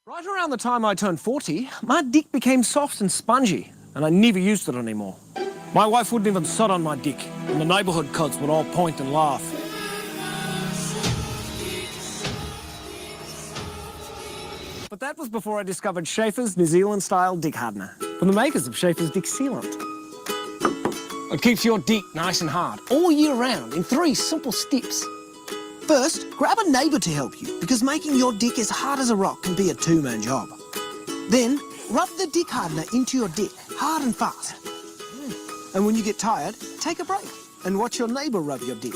Right around the time I turned 40, my dick became soft and spongy, and I never used it anymore. My wife wouldn't even sit on my dick, and the neighbourhood cunts would all point and laugh. But that was before I discovered Schaefer's New Zealand-style dick hardener, from the makers of Schaefer's Dick Sealant. It keeps your dick nice and hard, all year round, in 3 simple steps. First, grab a neighbour to help you, because making your dick as hard as a rock can be a 2-man job. Then, rub the dick hardener into your dick, hard and fast. And when you get tired, take a break and watch your neighbour rub your dick.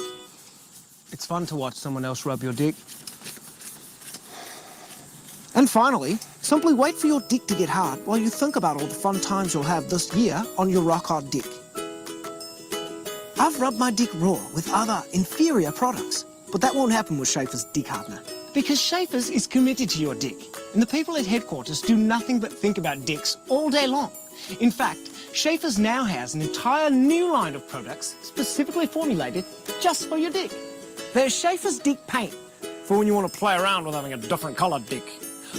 It's fun to watch someone else rub your dick. And finally, simply wait for your dick to get hard while you think about all the fun times you'll have this year on your rock-hard dick. I've rubbed my dick raw with other, inferior products. But that won't happen with Schaefer's Dick Hardener. Because Schaefer's is committed to your dick. And the people at headquarters do nothing but think about dicks all day long. In fact, Schaefer's now has an entire new line of products specifically formulated just for your dick. There's Schaefer's Dick Paint, for when you want to play around with having a different coloured dick.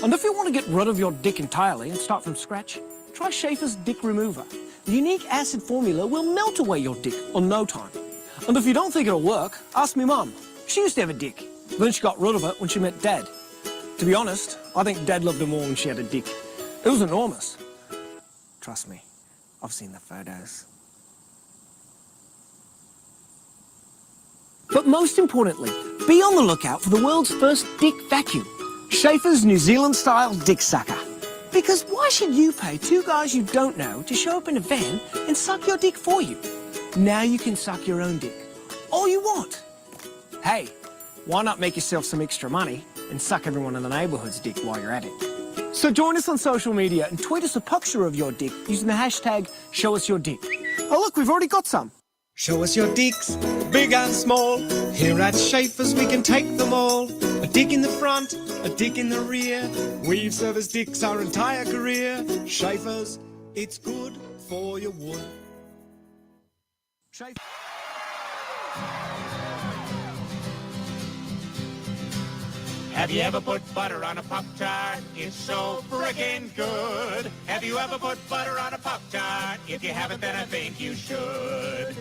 And if you want to get rid of your dick entirely and start from scratch, try Schaefer's Dick Remover. The unique acid formula will melt away your dick in no time. And if you don't think it'll work, ask me mum. She used to have a dick. Then she got rid of it when she met Dad. To be honest, I think Dad loved her more when she had a dick. It was enormous. Trust me, I've seen the photos. But most importantly, be on the lookout for the world's first dick vacuum, Schaefer's New Zealand-style dick sucker. Because why should you pay 2 guys you don't know to show up in a van and suck your dick for you? Now you can suck your own dick. All you want. Hey, why not make yourself some extra money and suck everyone in the neighbourhood's dick while you're at it? So join us on social media and tweet us a picture of your dick using the hashtag #ShowUsYourDick. Oh look, we've already got some. Show us your dicks, big and small. Here at Schaefer's we can take them all. A dick in the front, a dick in the rear. We've serviced dicks our entire career. Schaefer's, it's good for your wood. Schaefer. Have you ever put butter on a Pop-Tart? It's so frickin' good. Have you ever put butter on a Pop-Tart? If you haven't, then I think you should.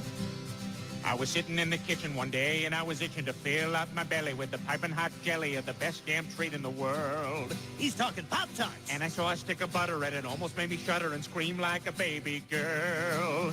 I was sitting in the kitchen one day and I was itching to fill up my belly with the piping hot jelly of the best damn treat in the world. He's talking Pop-Tarts. And I saw a stick of butter and it almost made me shudder and scream like a baby girl.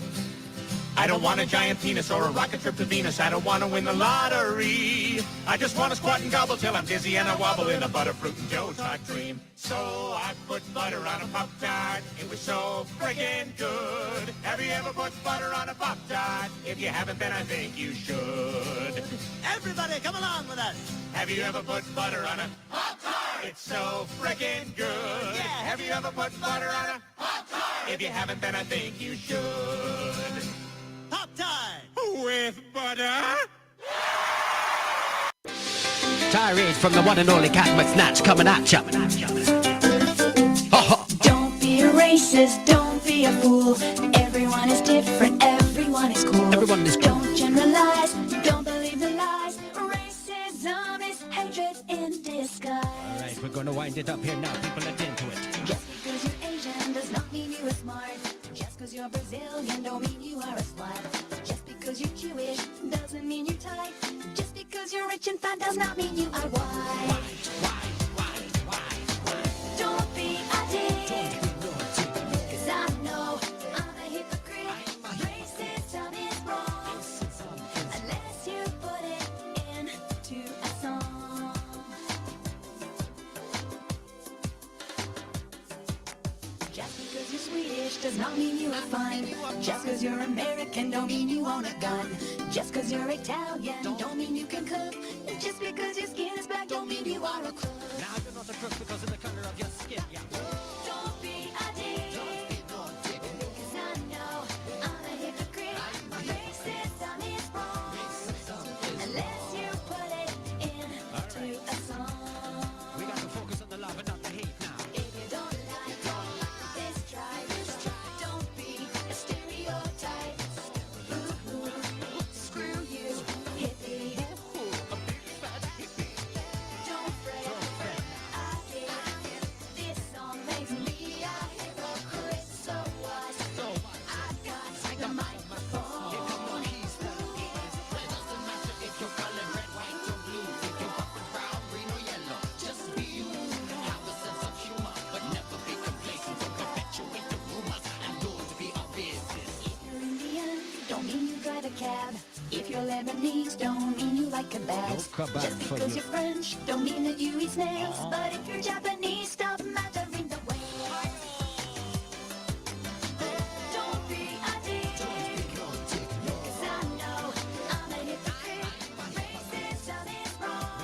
I don't want a giant penis or a rocket trip to Venus. I don't want to win the lottery. I just want to squat and gobble till I'm dizzy and I wobble in a butterfruit and Joe's hot dream. So I put butter on a Pop-Tart. It was so friggin' good. Have you ever put butter on a Pop-Tart? If you haven't, then I think you should. Everybody, come along with us. Have you ever put butter on a Pop-Tart? It's so frickin' good. Yeah. Have you ever put butter on a Pop-Tart? If you haven't, then I think you should. Pop-Tart. With butter? Tirade from the one and only Cat McSnatch coming at ya. Don't be a racist, don't be a fool. Everyone is different, everyone is cool. Everyone is cool. Don't generalize, don't believe the lies. Racism is hatred in disguise. Alright, we're gonna wind it up here now. People are into it. Just because you're Asian does not mean you are smart. Just because you're Brazilian don't mean you are a slut. Just because you're Jewish doesn't mean you're tight. Just because you're rich and fat does not mean you are white. Don't be a dick. Cause I know I'm a hypocrite. Racism is wrong unless you put it into a song. Just because you're Swedish does not mean you are fine. Just because you're American don't mean you own a gun. Just because you're Italian don't mean you can cook. Just because your skin is black don't mean you are a crook. Now you're not a crook because of the color of your skin. Yeah. Don't be a dick. Cause I know I'm a hypocrite. Racism is wrong unless you put it into a song. We got to focus on the love and not the hate now. If you don't like this, try. Don't be a stereotype. Ooh, screw you, hippie. Don't fret, I get this song makes me a hypocrite. So what? I got the microphone. If you're Indian, don't mean you drive a cab. If you're Lebanese, don't mean you like kebabs. No kebab Just for because you. you're French, don't mean that you eat snails. But if you're Japanese, stop mattering the way. Don't be a dick. Cause I know I'm a hypocrite. Racism is wrong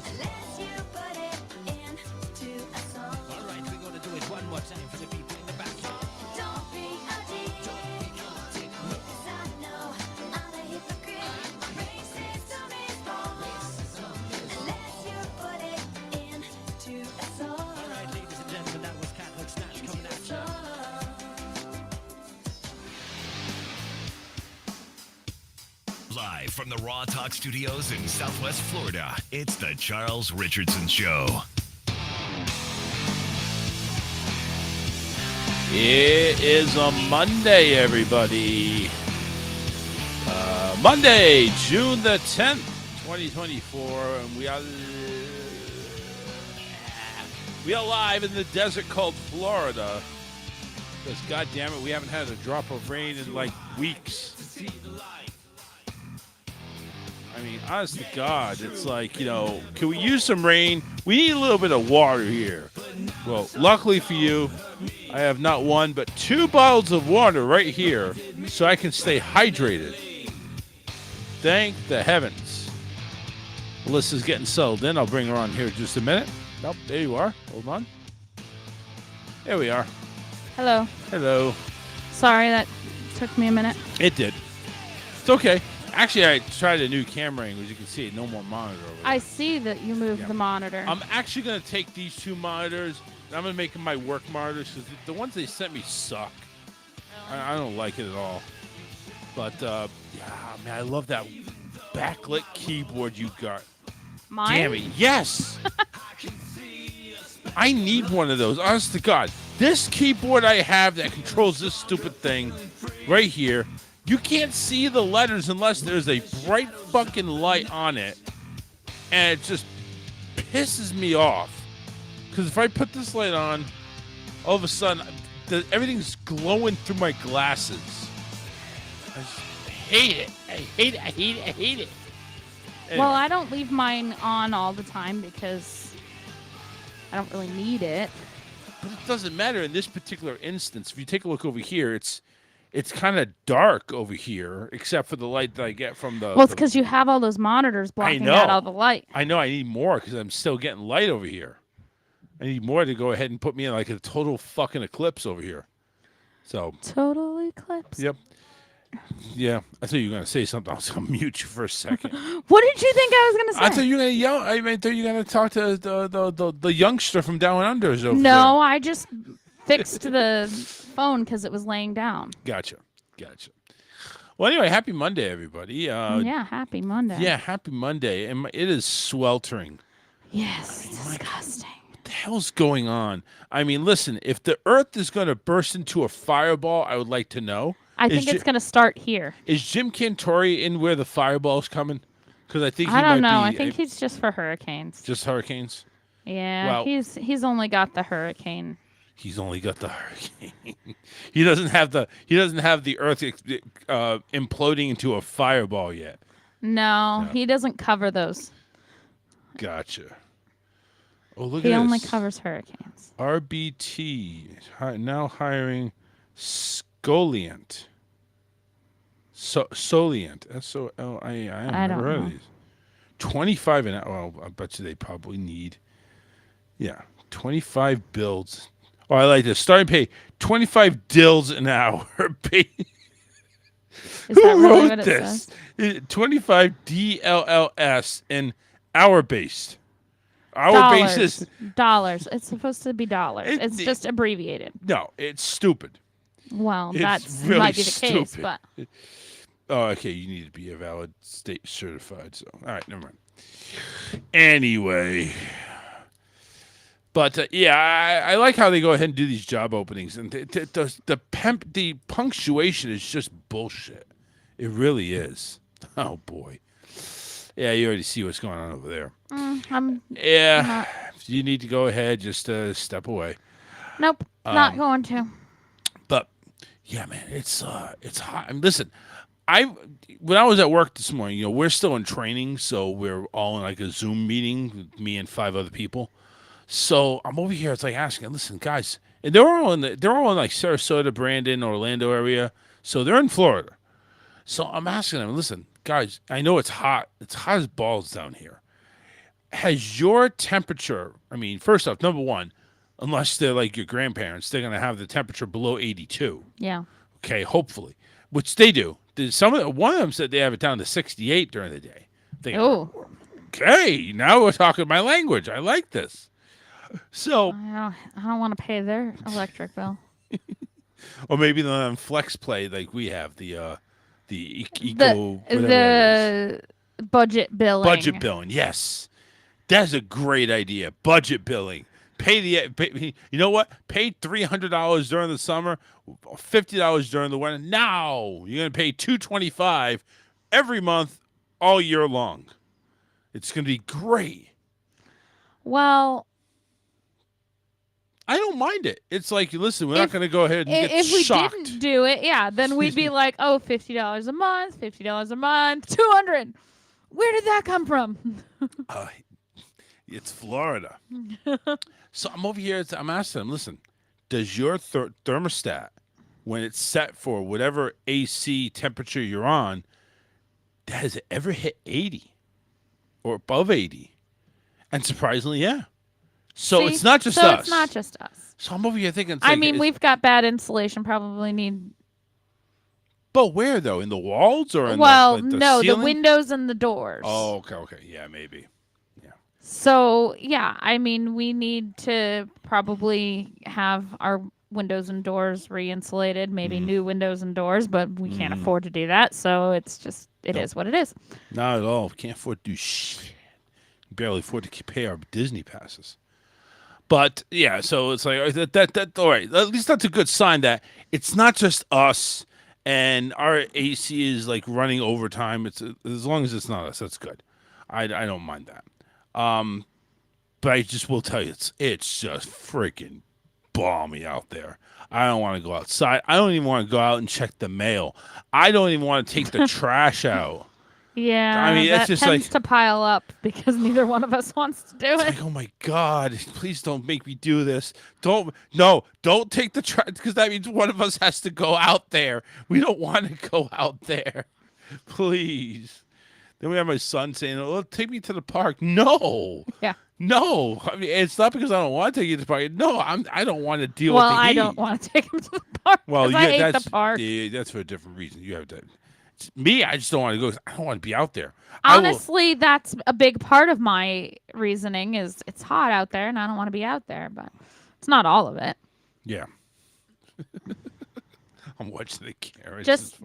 unless you put it into a song. Alright, we're gonna do it one more time for the people in the back. Don't be a dick. Cause I know I'm a hypocrite. Racism is wrong unless you put it into a song. Alright, ladies and gentlemen, that was Cat McSnatch coming at ya. Live from the Raw Talk Studios in Southwest Florida, it's the Charles Richardson Show. It is a Monday, everybody. Monday, June the 10th, 2024, and we are live in the desert called Florida. Because, God damn it, we haven't had a drop of rain in like weeks. I mean, honest to God, it's like, you know, can we use some rain? We need a little bit of water here. Well, luckily for you, I have not one, but 2 bottles of water right here so I can stay hydrated. Thank the heavens. Melissa's getting settled in. I'll bring her on here in just a minute. Nope, there you are. Hold on. There we are. Hello. Hello. Sorry that took me a minute. It did. It's okay. Actually, I tried a new camera angle. As you can see, no more monitor over there. I see that you moved Yeah. the monitor. I'm actually going to take these 2 monitors, and I'm going to make them my work monitors, because the ones they sent me suck. I don't like it at all. But, yeah, man, I love that backlit keyboard you got. Mine? Damn it, yes! I need one of those, honest to God. This keyboard I have that controls this stupid thing right here You can't see the letters unless there's a bright fucking light on it, and it just pisses me off. Because if I put this light on, all of a sudden, everything's glowing through my glasses. I just hate it. I hate it. I hate it. I hate it. Anyway. Well, I don't leave mine on all the time because I don't really need it. But it doesn't matter in this particular instance. If you take a look over here, it's kind of dark over here, except for the light that I get from the... Well, it's because you have all those monitors blocking out all the light. I know. I need more because I'm still getting light over here. I need more to go ahead and put me in like a total fucking eclipse over here. So... Total eclipse? Yep. Yeah. I thought you were going to say something. I was going to mute you for a second. What did you think I was going to say? I thought you were going to yell. I thought you were going to talk to the youngster from Down Under. No, I just fixed the phone because it was laying down. Gotcha. Well, anyway, happy Monday, everybody. Yeah, happy Monday. Yeah, happy Monday. And it is sweltering. Yes, disgusting. What the hell's going on? I mean, listen, if the Earth is going to burst into a fireball, I would like to know. I think it's going to start here. Is Jim Cantori in where the fireball's coming? Because I think I don't know. I think he's just for hurricanes. Just hurricanes? Yeah, well, he's only got the hurricane. He's only got the hurricane. He doesn't have the Earth imploding into a fireball yet. No, he doesn't cover those. Gotcha. Oh, look at this. He only this. covers hurricanes. RBT now hiring Scoliant. Soliant. S-O-L-I-A. I never heard of these. 25 an hour. Well, I bet you they probably need. Yeah, 25 builds. Oh, I like this. Starting pay 25 dills an hour. Is that really what it this? says? 25 DLLS and hour based. Hour basis. Dollars. It's supposed to be dollars. It's just abbreviated. No, it's stupid. Well, It's that really might be the case, stupid. but Oh, okay. You need to be a valid state certified. So, all right, never mind. Anyway, but yeah, I like how they go ahead and do these job openings, and the punctuation is just bullshit. It really is. Oh boy. Yeah, you already see what's going on over there. If you need to go ahead, just step away. Nope, not going to. But yeah, man, it's hot. I mean, listen, when I was at work this morning, we're still in training, so we're all in like a Zoom meeting with me and 5 other people. So I'm over here. It's like asking, listen, guys, and they're all in like Sarasota, Brandon, Orlando area. So they're in Florida. So I'm asking them, listen, guys, I know it's hot. It's hot as balls down here. Has your temperature? I mean, first off, number one, unless they're like your grandparents, they're gonna have the temperature below 82. Yeah. Okay, hopefully, which they do. One of them said they have it down to 68 during the day. Oh. Okay, now we're talking my language. I like this. So I don't want to pay their electric bill. Or maybe they'll have flex play like we have the budget billing. Budget billing, yes, that's a great idea. Budget billing. You know what? Pay $300 during the summer, $50 during the winter. Now you're gonna pay $225 every month, all year long. It's gonna be great. Well, I don't mind it. It's like, listen, we're not going to go ahead and get shocked. If we didn't do it, then we'd be like, oh, $50 a month, $50 a month, $200. Where did that come from? It's Florida. So I'm over here. I'm asking them, listen, does your thermostat, when it's set for whatever AC temperature you're on, has it ever hit 80 or above 80? And surprisingly, yeah. So it's not just us. It's not just us. So I'm over here thinking. We've got bad insulation. Probably need. But where though? In the walls or in the ceiling? The windows and the doors. Oh, okay, yeah, maybe. Yeah. So yeah, we need to probably have our windows and doors re-insulated. Maybe new windows and doors, but we can't afford to do that. So it's just it is what it is. Not at all. We can't afford to do shit. Barely afford to pay our Disney passes. But yeah, so it's like that. All right. At least that's a good sign that it's not just us and our AC is like running overtime. It's as long as it's not us, that's good. I don't mind that. But I just will tell you, it's just freaking balmy out there. I don't want to go outside. I don't even want to go out and check the mail. I don't even want to take the trash out. Yeah, I mean, that it's just tends like to pile up because neither one of us wants to do it's it. like, oh my God, please don't make me do this. Don't take the trash because that means one of us has to go out there. We don't want to go out there. Please. Then we have my son saying, "Oh, take me to the park." No. Yeah. No. I mean, it's not because I don't want to take you to the park. No, I don't want to deal Well, with the heat. I don't want to take him to the park. Well, I hate that's the park. yeah, that's for a different reason. You have to. Me, I just don't want to go. 'Cause I don't want to be out there. Honestly, that's a big part of my reasoning is it's hot out there and I don't want to be out there, but it's not all of it. Yeah. I'm watching the camera. Just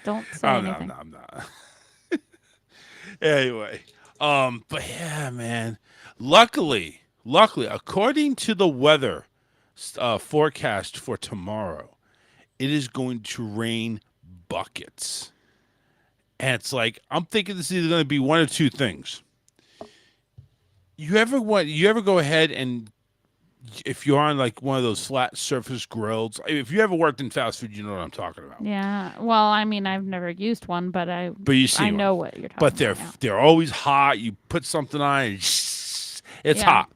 don't say anything. No, I'm not. Anyway, but yeah, man. Luckily, according to the weather forecast for tomorrow, it is going to rain buckets. And it's like, I'm thinking this is either going to be one of two things. You ever go ahead and if you're on like one of those flat surface grills, if you ever worked in fast food, you know what I'm talking about. Yeah. Well, I mean, I've never used one, but you see I know one. what you're talking But about. Yeah. they're always hot. You put something on and it's Yeah. hot.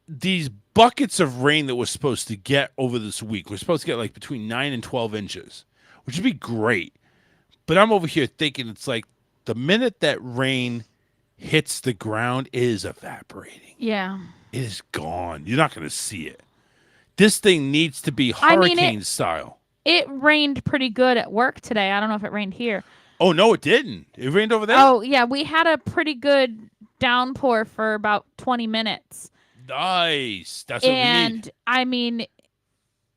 These buckets of rain that we're supposed to get over this week, we're supposed to get like between 9 and 12 inches, which would be great. But I'm over here thinking it's like the minute that rain hits the ground, it is evaporating. Yeah. It is gone. You're not going to see it. This thing needs to be hurricane style. It rained pretty good at work today. I don't know if it rained here. Oh, no, it didn't. It rained over there? Oh, yeah. We had a pretty good downpour for about 20 minutes. Nice. That's what we need. And, I mean,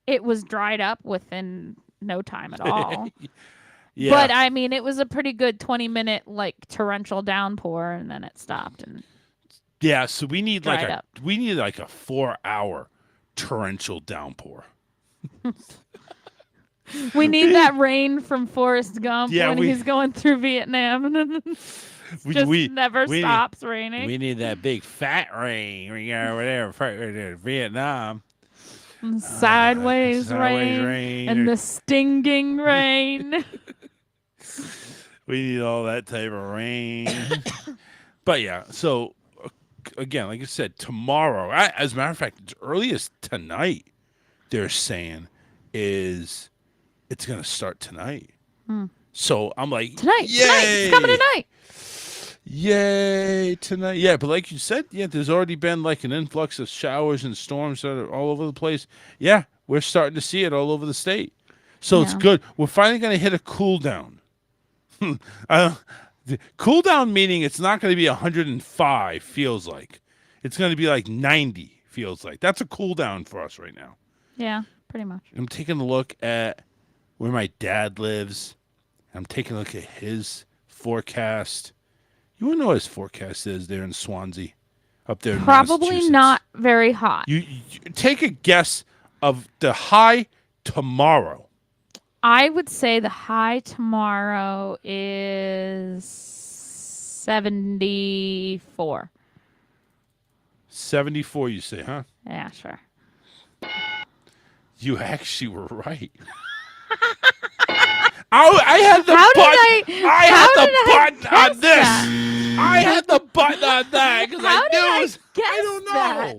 it was dried up within no time at all. Yeah. But, I mean, it was a pretty good 20-minute, like, torrential downpour, and then it stopped. And Yeah, so we need like dried a up. 4-hour torrential downpour. we need that rain from Forrest Gump Yeah, when he's going through Vietnam. Just never stops raining. We need that big fat rain. We got over there, Vietnam. And sideways rain, rain. and the stinging rain. We need all that type of rain. But yeah, so again, like I said, tomorrow, as a matter of fact, as early as tonight, they're saying is it's going to start tonight. So I'm like, Tonight, yay! it's coming tonight. Yay, tonight. Yeah, but like you said, yeah, there's already been like an influx of showers and storms that are all over the place. Yeah, we're starting to see it all over the state. So it's good. We're finally going to hit a cool down. Cool down meaning it's not going to be 105, feels like. It's going to be like 90, feels like. That's a cool down for us right now. Yeah, pretty much. I'm taking a look at where my dad lives. I'm taking a look at his forecast. You want to know what his forecast is there in Swansea? Up there in Probably Massachusetts? not very hot. You take a guess of the high tomorrow. I would say the high tomorrow is 74. 74, you say, huh? Yeah, sure. You actually were right. I had the How did button. I- I how had did the I button on guess this. that? I had the button on that because How I did knew I it was. guess I don't know. that?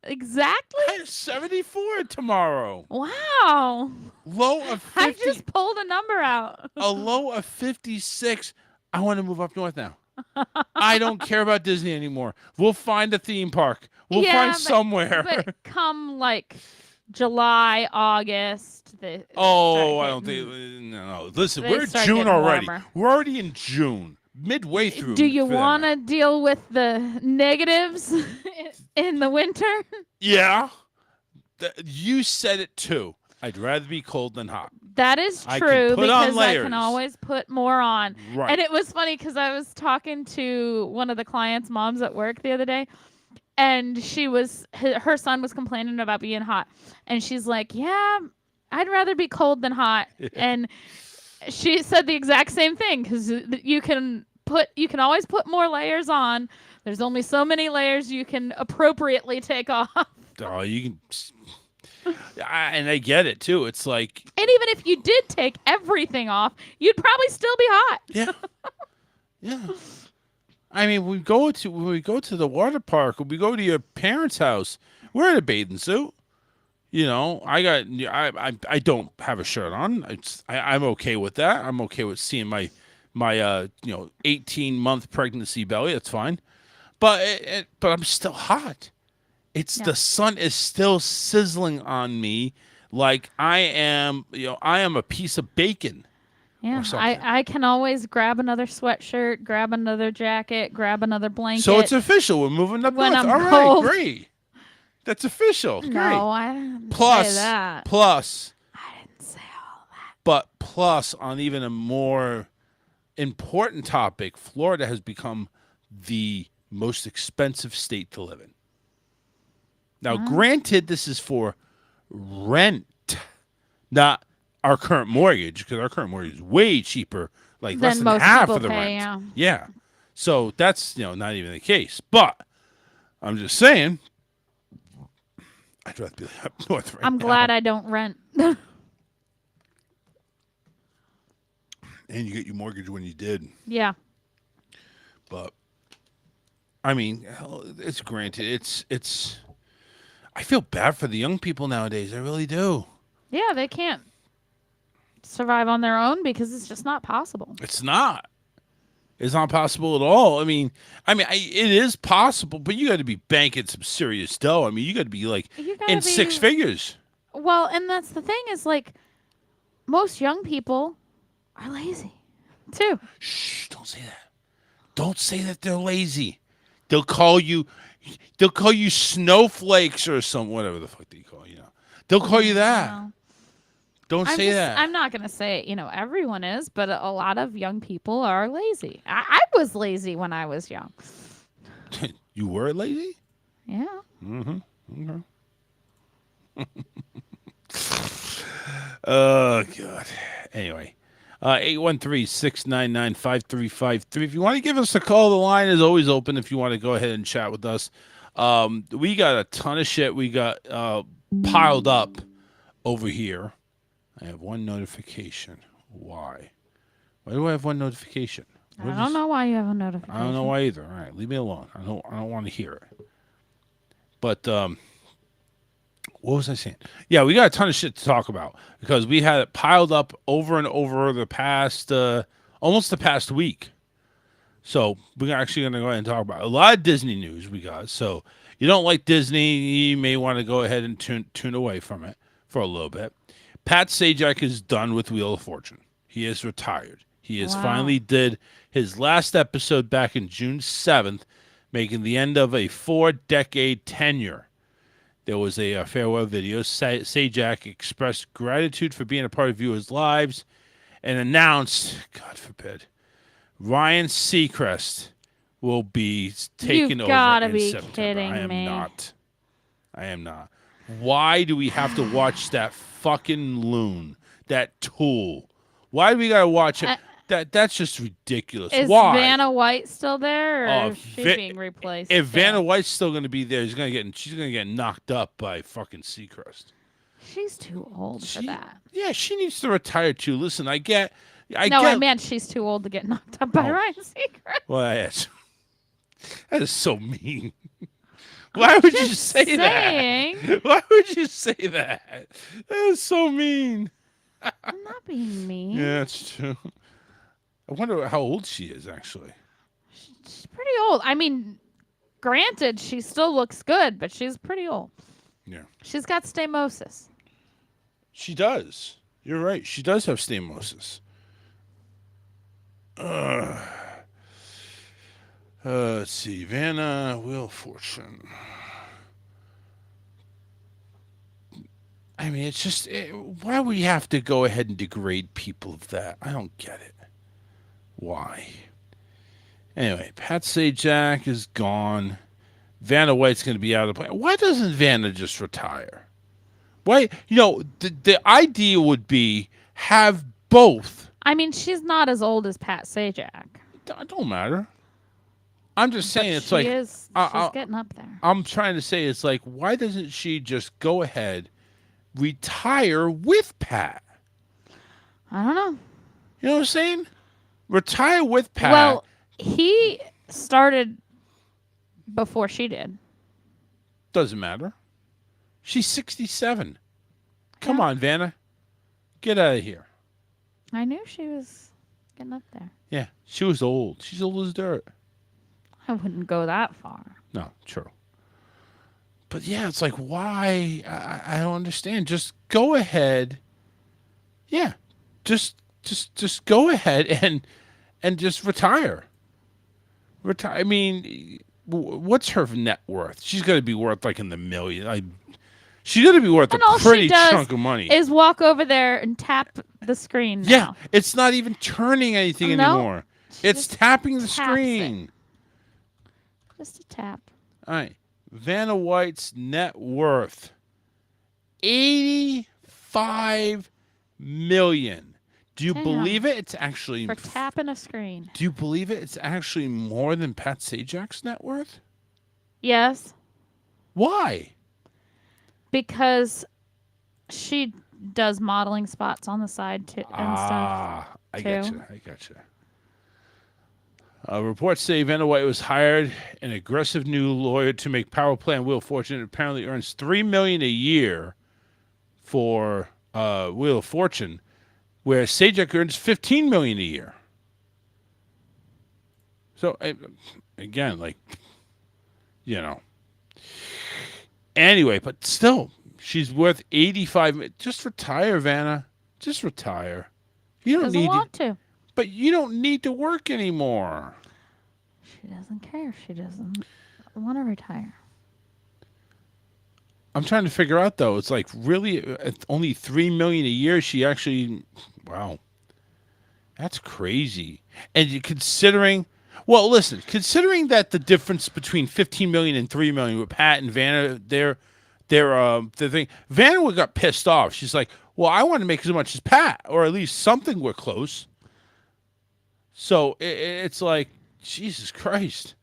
Exactly? I have 74 tomorrow. Wow. Low of 50. I just pulled a number out. A low of 56. I want to move up north now. I don't care about Disney anymore. We'll find a theme park. We'll find somewhere. But come like July, August. I don't think. No. Listen, They we're in start June getting already. warmer. We're already in June, midway through. Do you for that want matter. to deal with the negatives in the winter? Yeah. You said it too. I'd rather be cold than hot. That is I can true put on because I layers. can always put more on. Right. And it was funny because I was talking to one of the clients' moms at work the other day, and her son was complaining about being hot, and she's like, "Yeah, I'd rather be cold than hot. And she said the exact same thing because you can always put more layers on. There's only so many layers you can appropriately take off. Oh, you can. And I get it too. It's like, And even if you did take everything off, you'd probably still be hot. yeah, yeah. I mean, when we go to the water park, when we go to your parents' house, we're in a bathing suit. You know, I don't have a shirt on. I'm okay with that. I'm okay with seeing my 18-month pregnancy belly. That's fine. But I'm still hot. The sun is still sizzling on me like I am a piece of bacon. Yeah, I can always grab another sweatshirt, grab another jacket, grab another blanket. So it's official. We're moving up when north. I'm All right, cold. great. That's official. Great. No, I didn't say that. Plus. I didn't say all that. But plus, on even a more important topic, Florida has become the most expensive state to live in. Now, granted, this is for rent, not our current mortgage, because our current mortgage is way cheaper, like less than most half people of the pay, rent. Yeah. So that's not even the case. But I'm just saying, I'd rather be up north right I'm now. glad I don't rent. And you get your mortgage when you did. Yeah. But I mean, it's granted. It's. I feel bad for the young people nowadays. I really do. Yeah, they can't survive on their own because it's just not possible. It's not. It's not possible at all. I mean, it is possible, but you got to be banking some serious dough. I mean, you got to be like in six figures. Well, and that's the thing is like most young people are lazy too. Shh! Don't say that. Don't say that they're lazy. They'll call you snowflakes or whatever the fuck they call you. They'll call you that. No. Don't say that. I'm not going to say, everyone is, but a lot of young people are lazy. I was lazy when I was young. You were lazy? Yeah. Mm-hmm. Okay. Oh, God. Anyway. 813-699-5353. If you want to give us a call, the line is always open if you want to go ahead and chat with us. We got a ton of shit we got piled up over here. I have one notification. Why? Why do I have one notification? I don't know why you have a notification. I don't know why either. All right, leave me alone. I don't want to hear it. But what was I saying? Yeah, we got a ton of shit to talk about because we had it piled up over and over the past, almost the past week. So we're actually going to go ahead and talk about a lot of Disney news we got. So you don't like Disney, you may want to go ahead and tune away from it for a little bit. Pat Sajak is done with Wheel of Fortune. He is retired. He has finally did his last episode back in June 7th, making the end of a 4-decade tenure. There was a farewell video. Sajak expressed gratitude for being a part of viewers' lives and announced, God forbid, Ryan Seacrest will be taking over in September. Kidding I am me. not. I am not. Why do we have to watch that fucking loon, that tool? Why do we gotta watch it? That's just ridiculous. Is Why? Vanna White still there, or is she being replaced? If Vanna White's still going to be there, she's going to get knocked up by fucking Seacrest. She's too old for that. Yeah, she needs to retire too. Listen, I meant she's too old to get knocked up by Ryan Seacrest. Well, yes. That is so mean. Why would you say that? Why would you say that? That is so mean. I'm not being mean. Yeah, that's true. I wonder how old she is, actually. She's pretty old. I mean, granted, she still looks good, but she's pretty old. Yeah. She's got stamosis. She does. You're right. She does have stamosis. Let's see. Vanna Wheel of Fortune. I mean, it's just... why would you have to go ahead and degrade people of that? I don't get it. Why? Anyway, Pat Sajak is gone. Vanna White's going to be out of the play. Why doesn't Vanna just retire? Why? The idea would be have both. I mean, she's not as old as Pat Sajak. It don't matter. I'm just saying, it's she like is. She's getting up there. I'm trying to say, it's like, why doesn't she just go ahead, retire with Pat? I don't know. You know what I'm saying? Retire with Pat. Well, he started before she did. Doesn't matter. She's 67. Come Yeah. on, Vanna. Get out of here. I knew she was getting up there. Yeah, she was old. She's old as dirt. I wouldn't go that far. No, true. But yeah, it's like, why? I don't understand. Just go ahead. Yeah, just go ahead and just retire. Retire. I mean, what's her net worth? She's got to be worth like in the million. She's going to be worth And a all pretty she does chunk of money. is walk over there and tap the screen. Yeah, now. it's not even turning anything No, anymore. she It's just tapping the taps screen. Just a tap. All right. Vanna White's net worth $85 million. Do you Damn. believe it? It's actually. For tapping a screen. Do you believe it? It's actually more than Pat Sajak's net worth. Yes, Why? because she does modeling spots on the side too and stuff. I too. gotcha. I gotcha. Reports say Vanna White was hired an aggressive new lawyer to make power play on Wheel of Fortune. It apparently earns $3 million a year for Wheel of Fortune, where Sajak earns $15 million a year. So again, like, Anyway, but still, she's worth 85. Just retire, Vanna. Just retire. You don't Doesn't need want to. But you don't need to work anymore. She doesn't care. She doesn't want to retire. I'm trying to figure out though. It's like really it's only $3 million a year. She actually, wow, that's crazy. And you considering, well, listen, considering that the difference between 15 million and 3 million with Pat and Vanna, the thing, Vanna got pissed off. She's like, well, I want to make as much as Pat, or at least something. We're close. So it's like, Jesus Christ.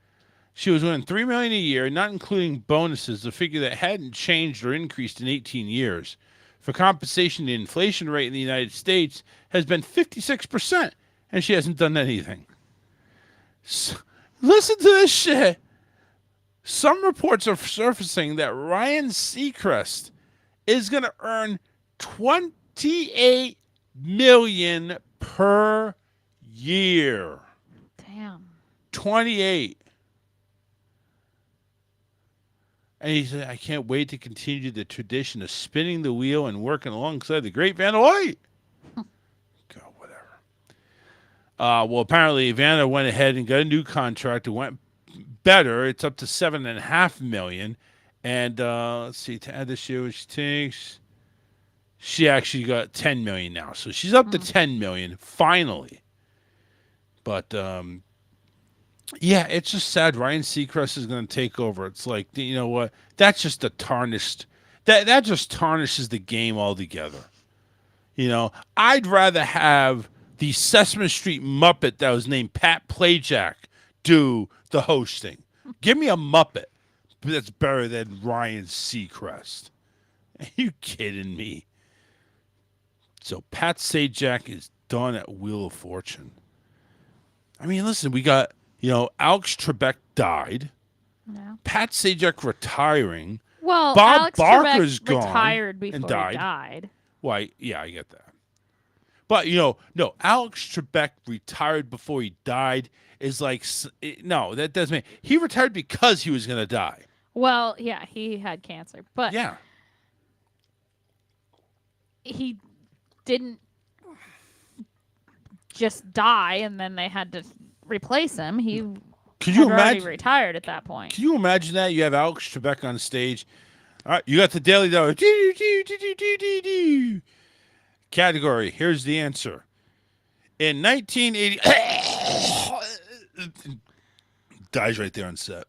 She was winning $3 million a year, not including bonuses, a figure that hadn't changed or increased in 18 years. For compensation, the inflation rate in the United States has been 56%, and she hasn't done anything. So, listen to this shit. Some reports are surfacing that Ryan Seacrest is going to earn $28 million per year. Damn. 28. And he said, I can't wait to continue the tradition of spinning the wheel and working alongside the great Vanna White. God, whatever. Well, apparently Vanna went ahead and got a new contract. It went better. It's up to $7.5 million. And let's see, to add this year, which takes, she actually got $10 million now. So she's up to $10 million finally. But yeah, it's just sad. Ryan Seacrest is going to take over. It's like, you know what? That's just a tarnished. That just tarnishes the game altogether. I'd rather have the Sesame Street Muppet that was named Pat Playjack do the hosting. Give me a Muppet that's better than Ryan Seacrest. Are you kidding me? So Pat Sajak is done at Wheel of Fortune. I mean, listen, we got, Alex Trebek died. No. Pat Sajak retiring. Well, Bob Alex Barker's Trebek gone retired before and he died. died. Why? Yeah, I get that. But, no, Alex Trebek retired before he died is like, no, that doesn't mean. He retired because he was going to die. Well, yeah, he had cancer, but Yeah. he didn't just die and then they had to replace him. He Can you had already imagine? retired at that point. Can you imagine that? You have Alex Trebek on stage. All right, you got the Daily Dollar. Category. Here's the answer. In 1980, dies right there on set.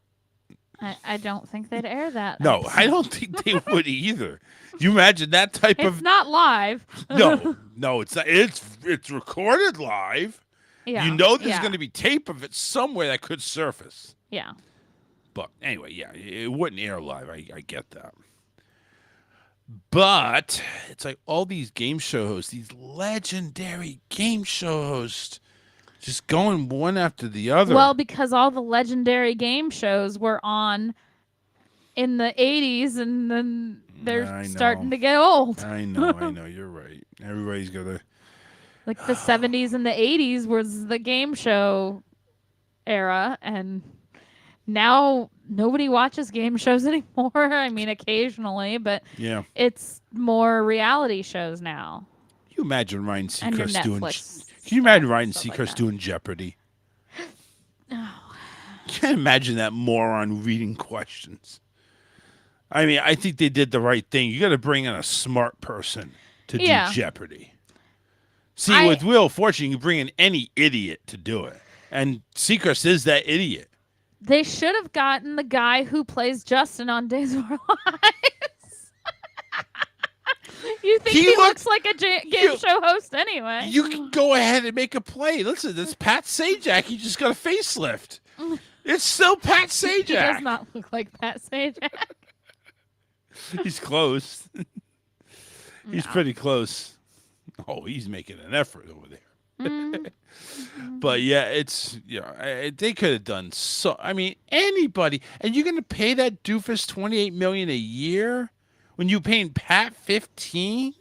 I don't think they'd air that. No, episode. I don't think they would either. You imagine that type It's of not live. no, it's not. It's recorded live. Yeah. You know there's yeah. going to be tape of it somewhere that could surface. Yeah. But anyway, yeah, it wouldn't air live. I get that. But it's like all these game show hosts, these legendary game show hosts, just going one after the other. Well, because all the legendary game shows were on in the 80s, and then they're starting to get old. I know. You're right. Everybody's got to. Like the 70s and the 80s was the game show era, and now nobody watches game shows anymore. I mean, occasionally, but Yeah. it's more reality shows now. Can you imagine Ryan And your Seacrest doing? Netflix Can you imagine Ryan stuff like Seacrest that. doing Jeopardy? No. Can't imagine that moron reading questions. I mean, I think they did the right thing. You got to bring in a smart person to Yeah. do Jeopardy. See, with Wheel of Fortune, you bring in any idiot to do it, and Seacrest is that idiot. They should have gotten the guy who plays Justin on Days of Our Lives. You think he looks like a game show host anyway? You can go ahead and make a play. Listen, this Pat Sajak. He just got a facelift. It's still Pat Sajak. He does not look like Pat Sajak. He's close. He's No. pretty close. Oh, he's making an effort over there. Mm-hmm. But yeah, it's they could have done so. I mean, anybody, and you're gonna pay that doofus $28 million a year when you paying Pat 15?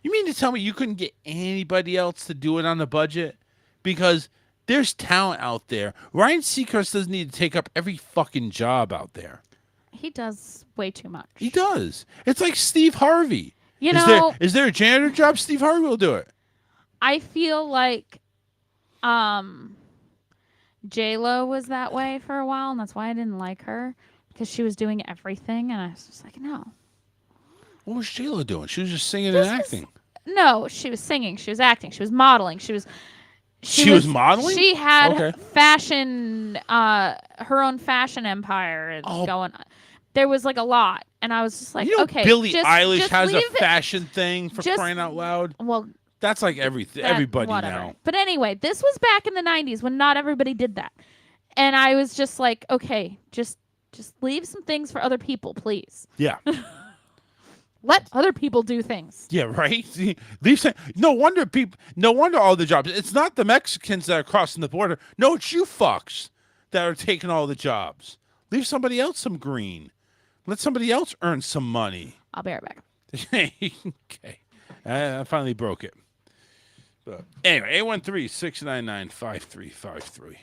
You mean to tell me you couldn't get anybody else to do it on the budget? Because there's talent out there. Ryan Seacrest doesn't need to take up every fucking job out there. He does way too much. He does. It's like Steve Harvey. You know, is there a janitor job? Steve Harvey will do it. I feel like J-Lo was that way for a while, and that's why I didn't like her, because she was doing everything, and I was just like, no. What was J-Lo doing? She was just singing and acting. No, she was singing, she was acting, she was modeling, she was modeling? She had Okay. fashion, her own fashion empire going on. There was like a lot, and I was just like, You know, okay, Billie just Eilish has a leave it- fashion thing for just- crying out loud. Well, That's like everybody whatever. now. But anyway, this was back in the 90s when not everybody did that. And I was just like, okay, just leave some things for other people, please. Yeah. Let other people do things. Yeah, right? See, no wonder all the jobs. It's not the Mexicans that are crossing the border. No, it's you fucks that are taking all the jobs. Leave somebody else some green. Let somebody else earn some money. I'll be right back. Okay. I finally broke it. But anyway, 813-699-5353.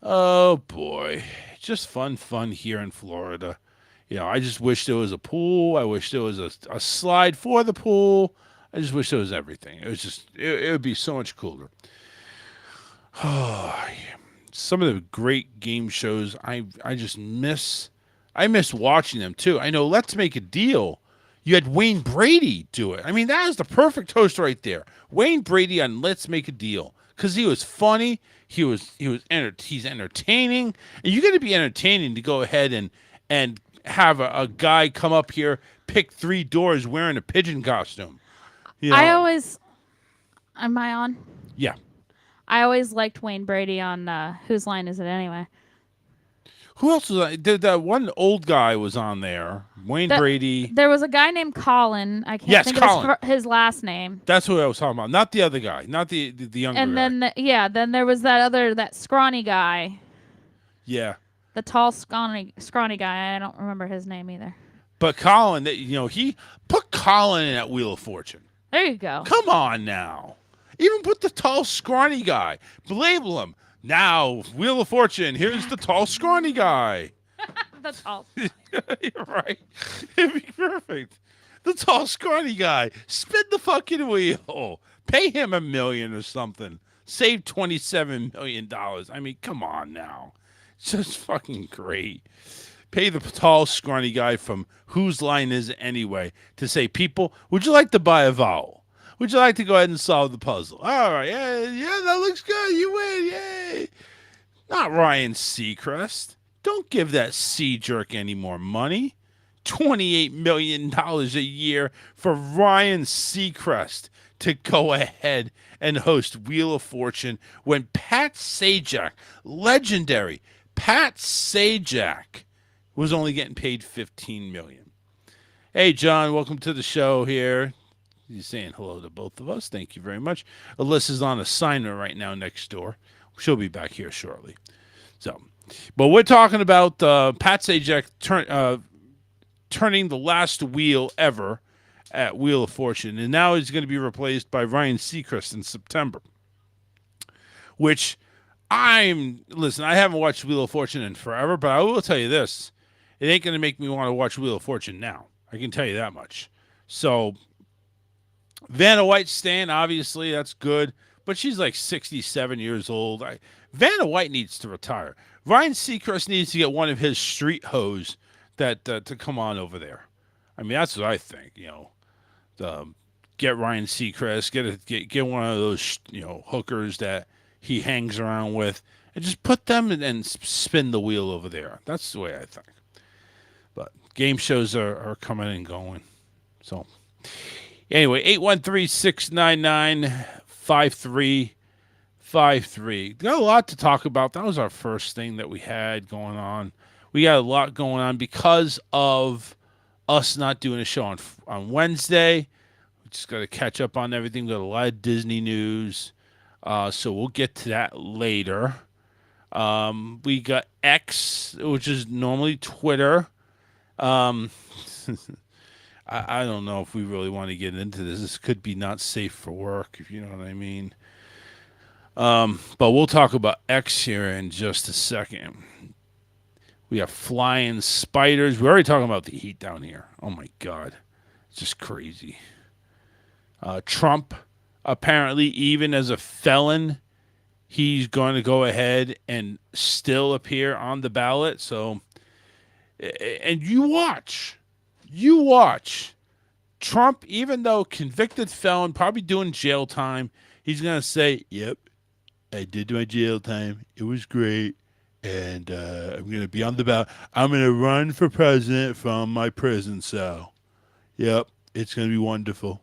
Oh, boy. Just fun here in Florida. You know, I just wish there was a pool. I wish there was a slide for the pool. I just wish there was everything. It was just, it would be so much cooler. Oh, some of the great game shows I just miss. I miss watching them, too. I know Let's Make a Deal. You had Wayne Brady do it. I mean, that is the perfect host right there. Wayne Brady on Let's Make a Deal. Because he was funny. He's entertaining. And you got to be entertaining to go ahead and have a guy come up here, pick 3 doors wearing a pigeon costume. You know? Am I on? Yeah. I always liked Wayne Brady on Whose Line Is It Anyway? Who else was on? That one old guy was on there. Wayne Brady. There was a guy named Colin. I can't think of his last name. That's who I was talking about. Not the other guy. Not the younger And guy. then then there was that scrawny guy. Yeah. The tall, scrawny guy. I don't remember his name either. But Colin, he put Colin in that Wheel of Fortune. There you go. Come on now. Even put the tall, scrawny guy. Label him. Now, Wheel of Fortune, here's the tall, scrawny guy. The tall. You're right. It'd be perfect. The tall, scrawny guy. Spin the fucking wheel. Pay him $1 million or something. Save $27 million. I mean, come on now. It's just fucking great. Pay the tall, scrawny guy from Whose Line Is It Anyway to say, people, would you like to buy a vowel? Would you like to go ahead and solve the puzzle? All right, yeah, that looks good. You win, yay! Not Ryan Seacrest. Don't give that sea jerk any more money. $28 million a year for Ryan Seacrest to go ahead and host Wheel of Fortune when Pat Sajak, legendary Pat Sajak, was only getting paid $15 million. Hey, John, welcome to the show here. He's saying hello to both of us. Thank you very much. Alyssa's on assignment right now next door. She'll be back here shortly. So, but we're talking about Pat Sajak turning the last wheel ever at Wheel of Fortune, and now he's going to be replaced by Ryan Seacrest in September. Which I haven't watched Wheel of Fortune in forever, but I will tell you this: it ain't going to make me want to watch Wheel of Fortune now. I can tell you that much. So, Vanna White staying, obviously, that's good. But she's like 67 years old. Vanna White needs to retire. Ryan Seacrest needs to get one of his street hoes to come on over there. I mean, that's what I think. Get Ryan Seacrest, get one of those hookers that he hangs around with, and just put them and spin the wheel over there. That's the way I think. But game shows are coming and going. So anyway, 813-699-5353. Got a lot to talk about. That was our first thing that we had going on. We got a lot going on because of us not doing a show on Wednesday. We just got to catch up on everything. We got a lot of Disney news. So we'll get to that later. We got X, which is normally Twitter. I don't know if we really want to get into this. This could be not safe for work, if you know what I mean. But we'll talk about X here in just a second. We have flying spiders. We're already talking about the heat down here. Oh, my God. It's just crazy. Trump, apparently, even as a felon, he's going to go ahead and still appear on the ballot. So, and you watch. Trump, even though convicted felon, probably doing jail time, he's going to say, yep, I did my jail time. It was great. And I'm going to be on the ballot. I'm going to run for president from my prison cell. Yep, it's going to be wonderful.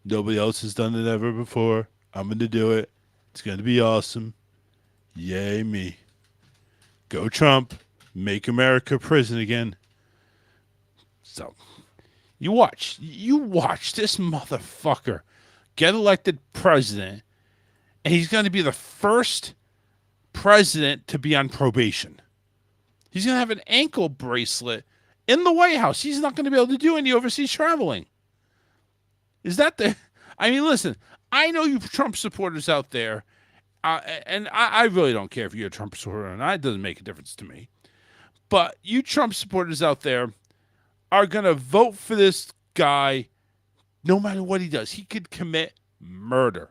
Nobody else has done it ever before. I'm going to do it. It's going to be awesome. Yay me. Go Trump. Make America prison again. So, you watch this motherfucker get elected president, and he's going to be the first president to be on probation. He's going to have an ankle bracelet in the White House. He's not going to be able to do any overseas traveling. Is that the... I mean, listen, I know you Trump supporters out there, and I really don't care if you're a Trump supporter or not. It doesn't make a difference to me. But you Trump supporters out there are going to vote for this guy no matter what he does. He could commit murder.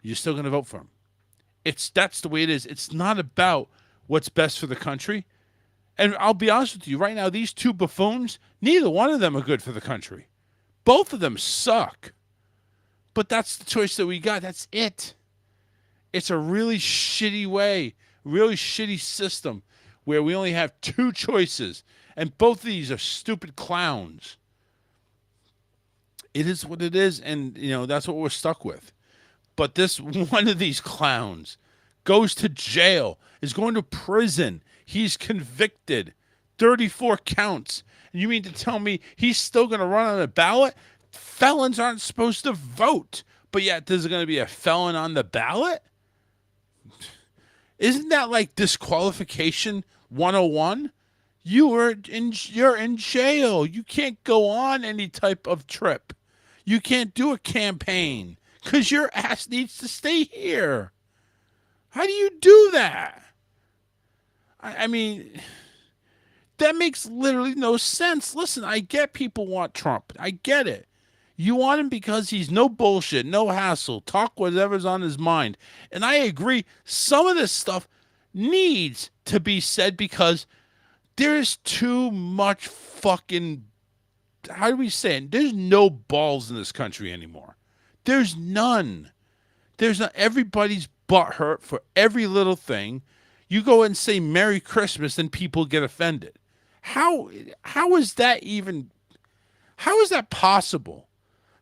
You're still going to vote for him. That's the way it is. It's not about what's best for the country. And I'll be honest with you, right now, these two buffoons, neither one of them are good for the country. Both of them suck. But that's the choice that we got. That's it. It's a really shitty way, really shitty system where we only have two choices. And both of these are stupid clowns. It is what it is, and that's what we're stuck with. But this one of these clowns goes to jail, is going to prison. He's convicted. 34 counts. And you mean to tell me he's still going to run on a ballot? Felons aren't supposed to vote. But yet there's going to be a felon on the ballot? Isn't that like disqualification 101? You're in jail. You can't go on any type of trip. You can't do a campaign because your ass needs to stay here. How do you do that? I mean, that makes literally no sense. Listen, I get people want Trump. I get it. You want him because he's no bullshit, no hassle, talk whatever's on his mind. And I agree, some of this stuff needs to be said because there's too much fucking, how do we say it? There's no balls in this country anymore. There's none. There's not. Everybody's butt hurt for every little thing. You go and say Merry Christmas and people get offended. How is that even, how is that possible?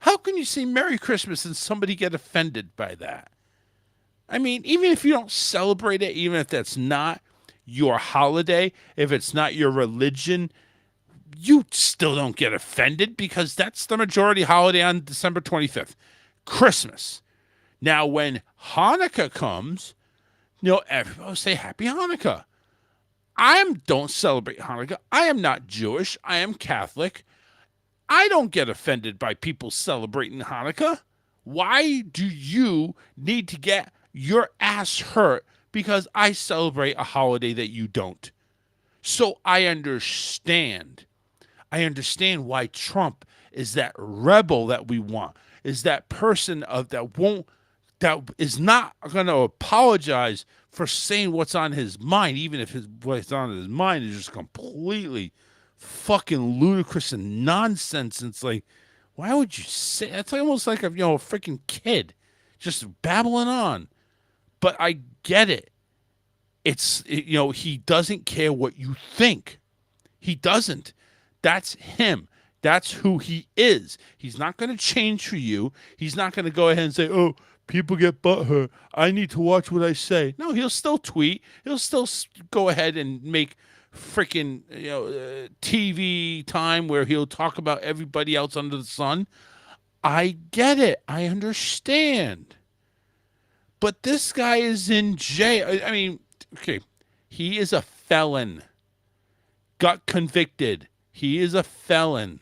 How can you say Merry Christmas and somebody get offended by that? I mean, even if you don't celebrate it, even if that's not your holiday, if it's not your religion, you still don't get offended because that's the majority holiday on December 25th, Christmas. Now, when Hanukkah comes, everybody will say Happy Hanukkah. I don't celebrate Hanukkah. I am not Jewish. I am Catholic. I don't get offended by people celebrating Hanukkah. Why do you need to get your ass hurt because I celebrate a holiday that you don't? So I understand. I understand why Trump is that rebel that we want, is that person that is not going to apologize for saying what's on his mind, even if what's on his mind is just completely fucking ludicrous and nonsense. And it's like, why would you say that's almost like a freaking kid just babbling on? But I get it. He doesn't care what you think. He doesn't. That's him. That's who he is. He's not going to change for you. He's not going to go ahead and say, oh, people get butthurt. I need to watch what I say. No, he'll still tweet. He'll still go ahead and make freaking TV time where he'll talk about everybody else under the sun. I get it. I understand. But this guy is in jail. I mean, okay, he is a felon. Got convicted. He is a felon.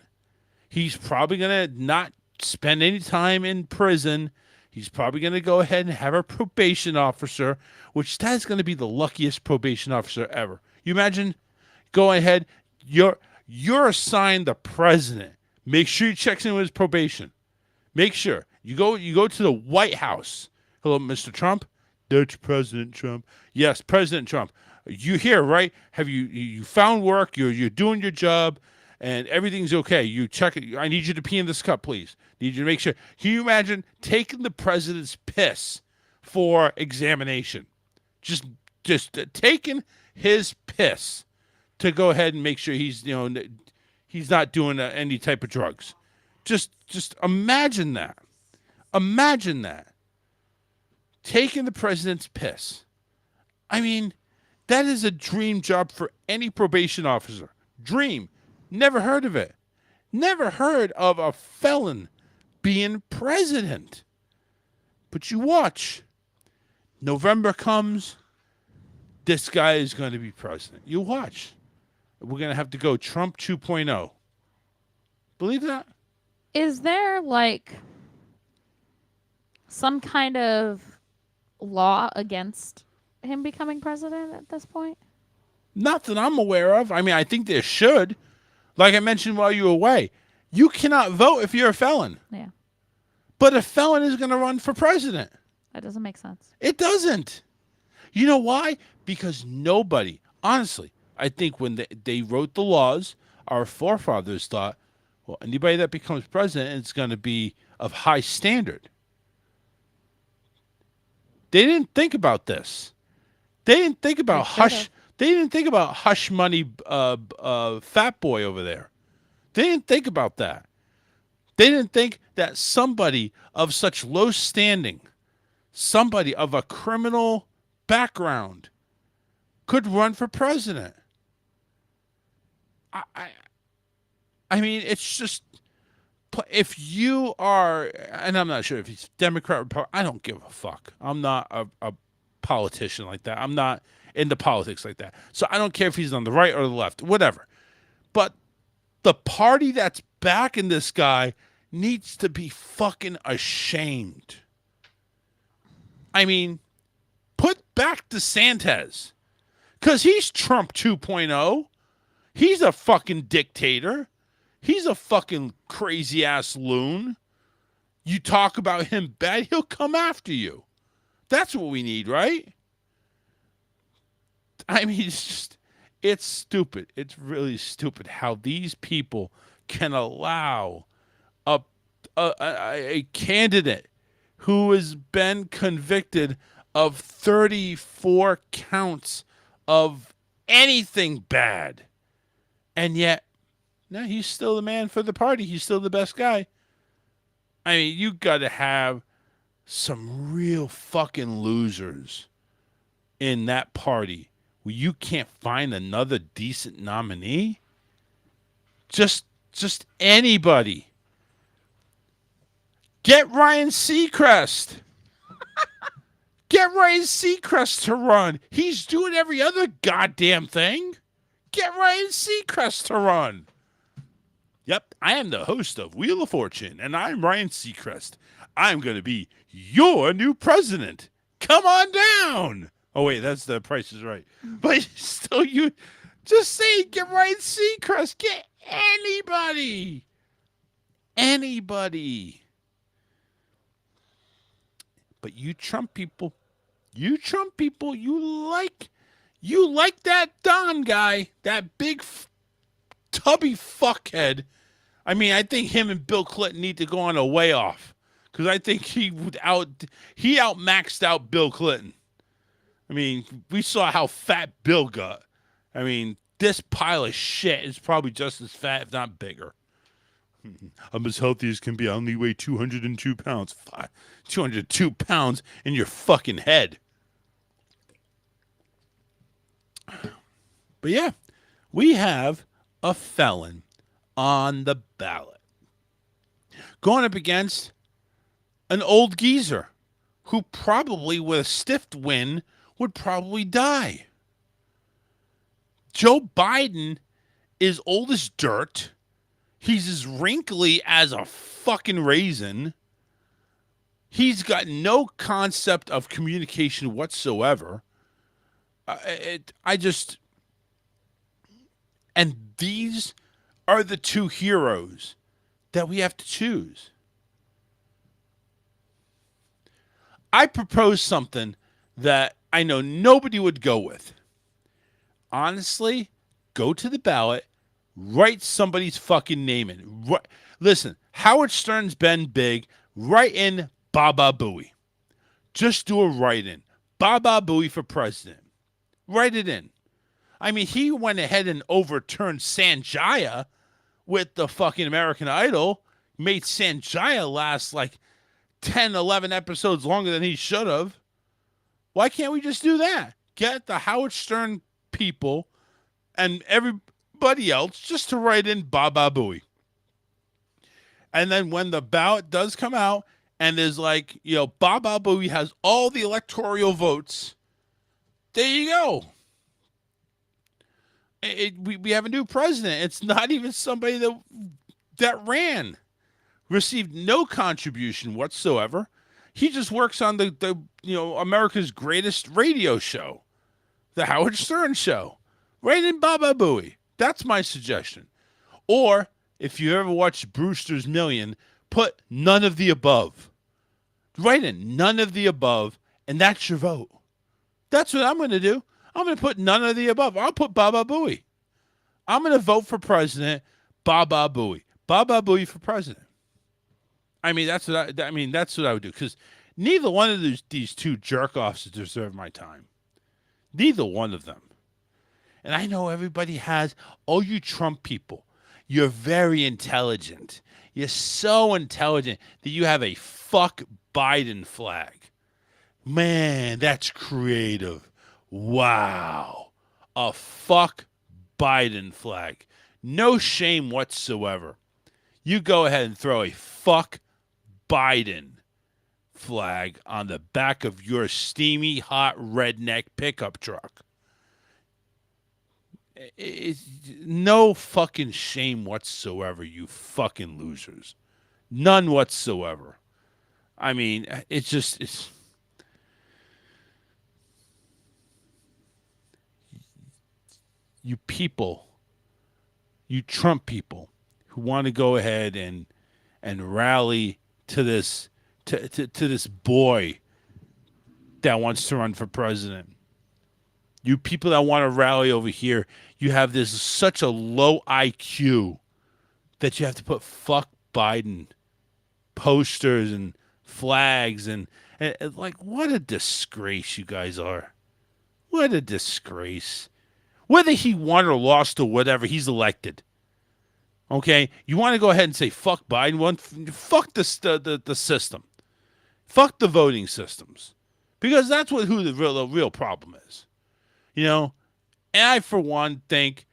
He's probably going to not spend any time in prison. He's probably going to go ahead and have a probation officer, which that is going to be the luckiest probation officer ever. You imagine going ahead, you're assigned the president. Make sure you check in with his probation. Make sure. You go to the White House. Hello, Mr. Trump. That's President Trump. Yes, President Trump. You here, right? Have you found work? You're doing your job, and everything's okay. You check it. I need you to pee in this cup, please. Need you to make sure. Can you imagine taking the president's piss for examination? Just taking his piss to go ahead and make sure he's not doing any type of drugs. Just imagine that. Imagine that. Taking the president's piss. I mean, that is a dream job for any probation officer. Dream. Never heard of it. Never heard of a felon being president. But you watch. November comes. This guy is going to be president. You watch. We're going to have to go Trump 2.0. Believe that? Is there some kind of law against him becoming president at this point? Not that I'm aware of. I mean, I think there should. Like I mentioned while you were away, you cannot vote if you're a felon. Yeah. But a felon is going to run for president. That doesn't make sense. It doesn't. You know why? Because nobody, honestly, I think when they wrote the laws, our forefathers thought, well, anybody that becomes president is going to be of high standard. They didn't think about this. They didn't think about hush. They didn't think about hush money, fat boy over there. They didn't think about that. They didn't think that somebody of such low standing, somebody of a criminal background, could run for president. I mean, it's just, if you are, and I'm not sure if he's Democrat or Republican, I don't give a fuck. I'm not a politician like that. I'm not into politics like that. So I don't care if he's on the right or the left, whatever. But the party that's backing this guy needs to be fucking ashamed. I mean, put back DeSantis, because he's Trump 2.0. He's a fucking dictator. He's a fucking crazy ass loon. You talk about him bad, he'll come after you. That's what we need, right? I mean, it's stupid. It's really stupid how these people can allow a candidate who has been convicted of 34 counts of anything bad. And yet, no, he's still the man for the party. He's still the best guy. I mean, you got to have some real fucking losers in that party where you can't find another decent nominee. Just anybody. Get Ryan Seacrest. Get Ryan Seacrest to run. He's doing every other goddamn thing. Get Ryan Seacrest to run. Yep, I am the host of Wheel of Fortune, and I'm Ryan Seacrest. I'm going to be your new president. Come on down. Oh, wait, that's The Price is Right. But still, you just say, get Ryan Seacrest. Get anybody. Anybody. But you Trump people, you like that Don guy, that big tubby fuckhead. I mean, I think him and Bill Clinton need to go on a way off because I think he outmaxed out Bill Clinton. I mean, we saw how fat Bill got. I mean, this pile of shit is probably just as fat, if not bigger. I'm as healthy as can be. I only weigh 202 pounds. 202 pounds in your fucking head. But yeah, we have a felon on the ballot going up against an old geezer who probably with a stiff win would probably die. Joe Biden is old as dirt. He's as wrinkly as a fucking raisin. He's got no concept of communication whatsoever. And these are the two heroes that we have to choose. I propose something that I know nobody would go with. Honestly, go to the ballot, write somebody's fucking name in. Listen, Howard Stern's been big. Write in Baba Booey. Just do a write-in. Baba Booey for president. Write it in. I mean, he went ahead and overturned Sanjaya with the fucking American Idol. Made Sanjaya last like 10, 11 episodes longer than he should have. Why can't we just do that? Get the Howard Stern people and everybody else just to write in Baba Booey. And then when the ballot does come out and there's like, Baba Booey has all the electoral votes, there you go. We have a new president. It's not even somebody that ran. Received no contribution whatsoever. He just works on the America's greatest radio show, the Howard Stern Show. Right in Baba Booey. That's my suggestion. Or if you ever watched Brewster's Million, put none of the above. Write in none of the above, and that's your vote. That's what I'm going to do. I'm going to put none of the above. I'll put Baba Booey. I'm going to vote for president, Baba Booey. Baba Booey for president. I mean, that's what I would do, because neither one of these two jerk-offs deserve my time. Neither one of them. And I know everybody has, you Trump people, you're very intelligent. You're so intelligent that you have a fuck Biden flag. Man, that's creative. Wow. A fuck Biden flag. No shame whatsoever. You go ahead and throw a fuck Biden flag on the back of your steamy, hot redneck pickup truck. It's no fucking shame whatsoever, you fucking losers. None whatsoever. I mean, it's you people, you Trump people who want to go ahead and rally to this this boy that wants to run for president. You people that want to rally over here, you have this such a low IQ that you have to put fuck Biden posters and flags and like, what a disgrace you guys are. What a disgrace. Whether he won or lost or whatever, he's elected. Okay? You want to go ahead and say, fuck Biden? Fuck the system. Fuck the voting systems. Because that's who the real problem is. You know? And I, for one, think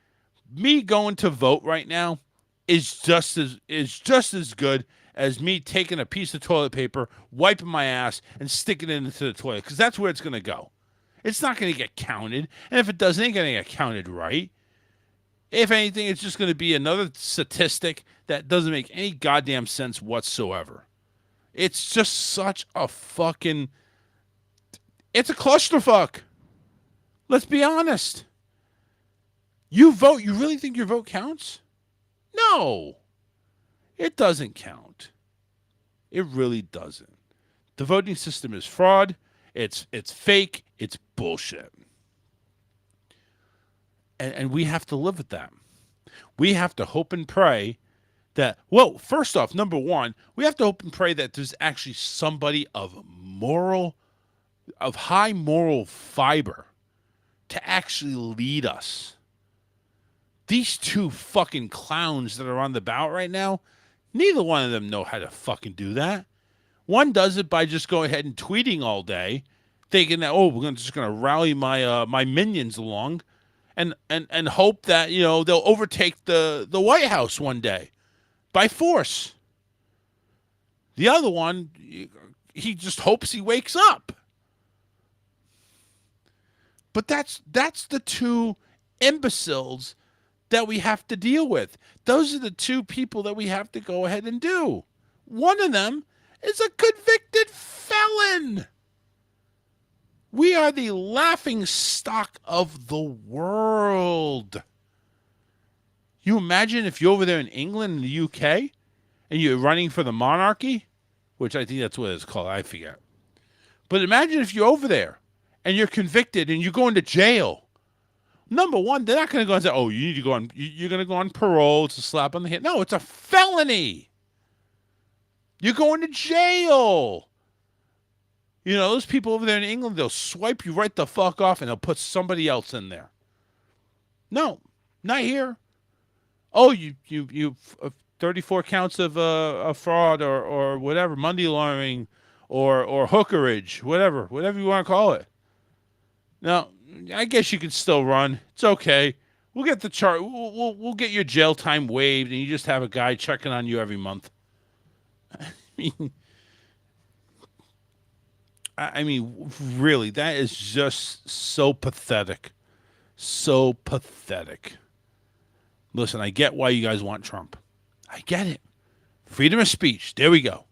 me going to vote right now is just as good as me taking a piece of toilet paper, wiping my ass, and sticking it into the toilet. Because that's where it's going to go. It's not going to get counted. And if it does, it ain't going to get counted right. If anything, it's just going to be another statistic that doesn't make any goddamn sense whatsoever. It's just such a fucking... It's a clusterfuck. Let's be honest. You vote. You really think your vote counts? No. It doesn't count. It really doesn't. The voting system is fraud. It's fake. It's bullshit. And we have to live with that. We have to hope and pray that, well, first off, number one, we have to hope and pray that there's actually somebody of high moral fiber to actually lead us. These two fucking clowns that are on the ballot right now, neither one of them know how to fucking do that. One does it by just going ahead and tweeting all day, thinking that, we're just going to rally my minions along and hope that, they'll overtake the White House one day by force. The other one, he just hopes he wakes up. But that's the two imbeciles that we have to deal with. Those are the two people that we have to go ahead and do. One of them is a convicted felon. We are the laughing stock of the world. You imagine if you're over there in England and the UK and you're running for the monarchy, which I think that's what it's called, I forget. But imagine if you're over there and you're convicted and you go into jail. Number one, they're not going to go and say, you need to go on, you're going to go on parole. It's a slap on the hand. No, it's a felony. You're going to jail. Those people over there in England, they'll swipe you right the fuck off and they'll put somebody else in there. No, not here. You 34 counts of fraud or whatever, money laundering or hookerage, whatever you want to call it. Now, I guess you can still run. It's okay. We'll get the chart. We'll get your jail time waived, and you just have a guy checking on you every month. I mean, really, that is just so pathetic. So pathetic. Listen, I get why you guys want Trump. I get it. Freedom of speech. There we go.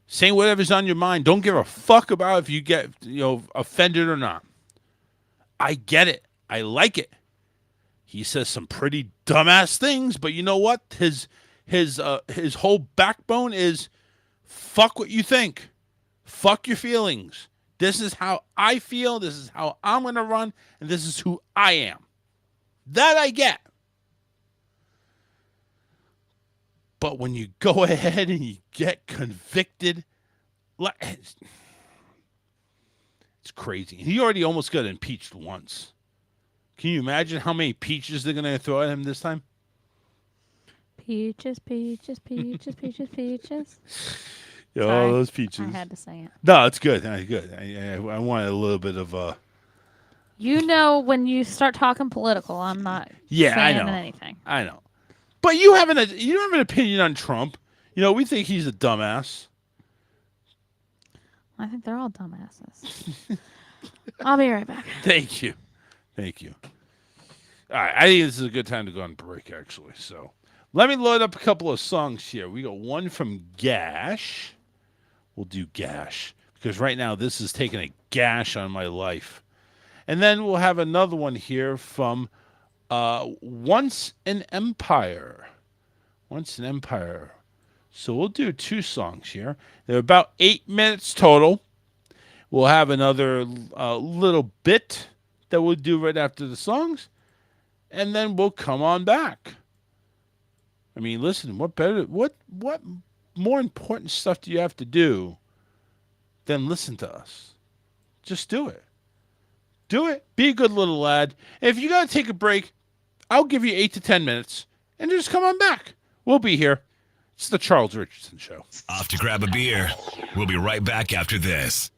Saying whatever's on your mind. Don't give a fuck about if you get offended or not. I get it. I like it. He says some pretty dumbass things, but you know what? His whole backbone is fuck what you think. Fuck your feelings. This is how I feel. This is how I'm going to run. And this is who I am. That I get. But when you go ahead and you get convicted, it's crazy. He already almost got impeached once. Can you imagine how many peaches they're going to throw at him this time? Peaches, peaches, peaches, peaches, peaches. All those peaches. I had to say it. No, it's good. Good. I wanted a little bit of when you start talking political, I'm not saying anything. I know. But you have an opinion on Trump. We think he's a dumbass. I think they're all dumbasses. I'll be right back. Thank you. All right, I think this is a good time to go on break, actually. So let me load up a couple of songs here. We got one from Gash. We'll do Gash because right now this is taking a gash on my life. And then we'll have another one here from Once an Empire. Once an Empire. So we'll do two songs here. They're about 8 minutes total. We'll have another little bit that we'll do right after the songs. And then we'll come on back. I mean, listen, what more important stuff do you have to do than listen to us? Just do it. Do it. Be a good little lad. And if you got to take a break, I'll give you 8 to 10 minutes and just come on back. We'll be here. It's the Charles Richardson Show. Off to grab a beer. We'll be right back after this.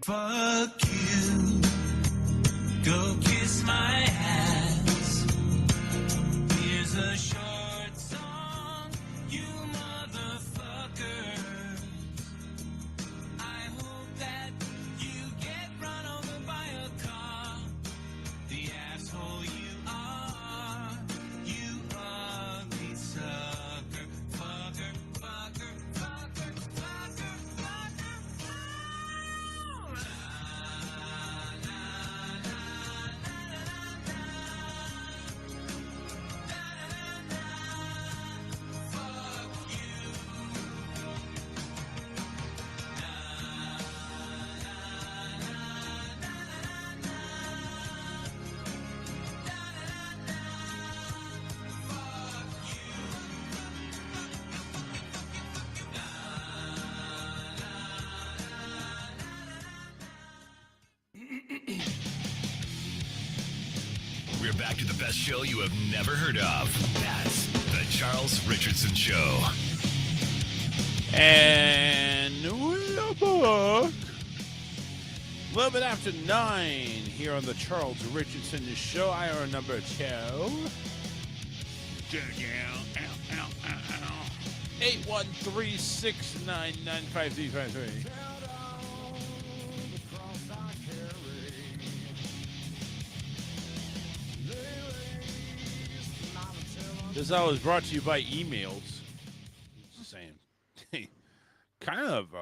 Fuck you. Go kiss my ass. Here's a short song, you motherfucker. I hope that you get run over by a car. The asshole you are, you ugly sucker. Fucker, fucker, fucker, fucker, fucker. We're back to the best show you have never heard of. That's the Charles Richardson Show. And we're back. A little bit after 9 here on the Charles Richardson Show. Hour number 2. 813-699-5353. This hour is brought to you by emails. Just saying, kind of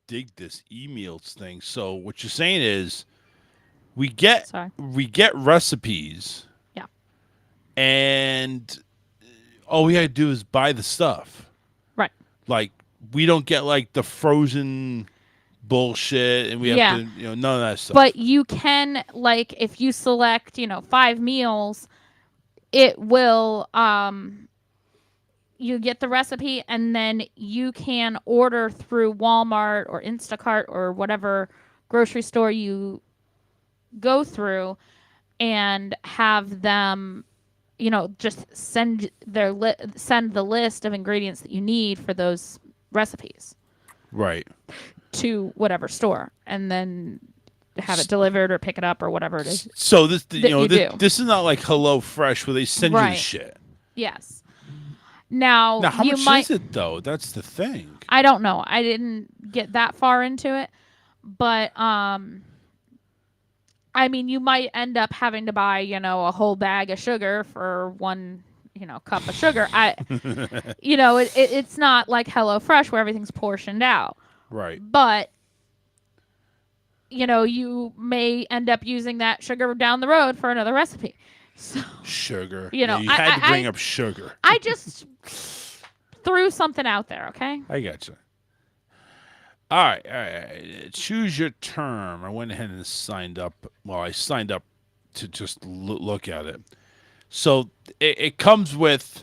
dig this emails thing. So what you're saying is, we get recipes. Yeah. And all we have to do is buy the stuff. Right. Like, we don't get like the frozen bullshit, and we have to, none of that stuff. But you can, like, if you select, 5 meals, it will, you get the recipe, and then you can order through Walmart or Instacart or whatever grocery store you go through, and have them, just send the list of ingredients that you need for those recipes. Right. To whatever store, and then have it delivered or pick it up or whatever it is. So this, this is not like HelloFresh where they send you the Right. shit. Yes. Now how you much is it though? That's the thing. I don't know. I didn't get that far into it, but I mean, you might end up having to buy, a whole bag of sugar for one, cup of sugar. It's not like HelloFresh where everything's portioned out. Right. But you may end up using that sugar down the road for another recipe. So, sugar. You had to bring up sugar. I just threw something out there, okay? I got you. All right. Choose your term. I went ahead and signed up. Well, I signed up to just look at it. So it comes with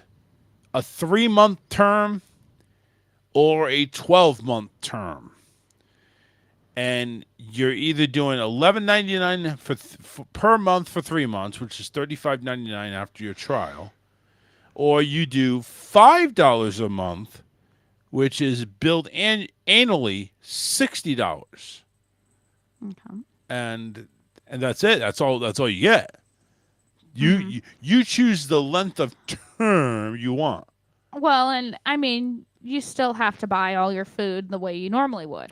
a 3-month term or a 12-month term. And you're either doing $11.99 for per month for 3 months, which is $35.99 after your trial, or you do $5 a month, which is billed annually $60. Okay. And that's it. That's all you get. You choose the length of term you want. Well, and I mean, you still have to buy all your food the way you normally would.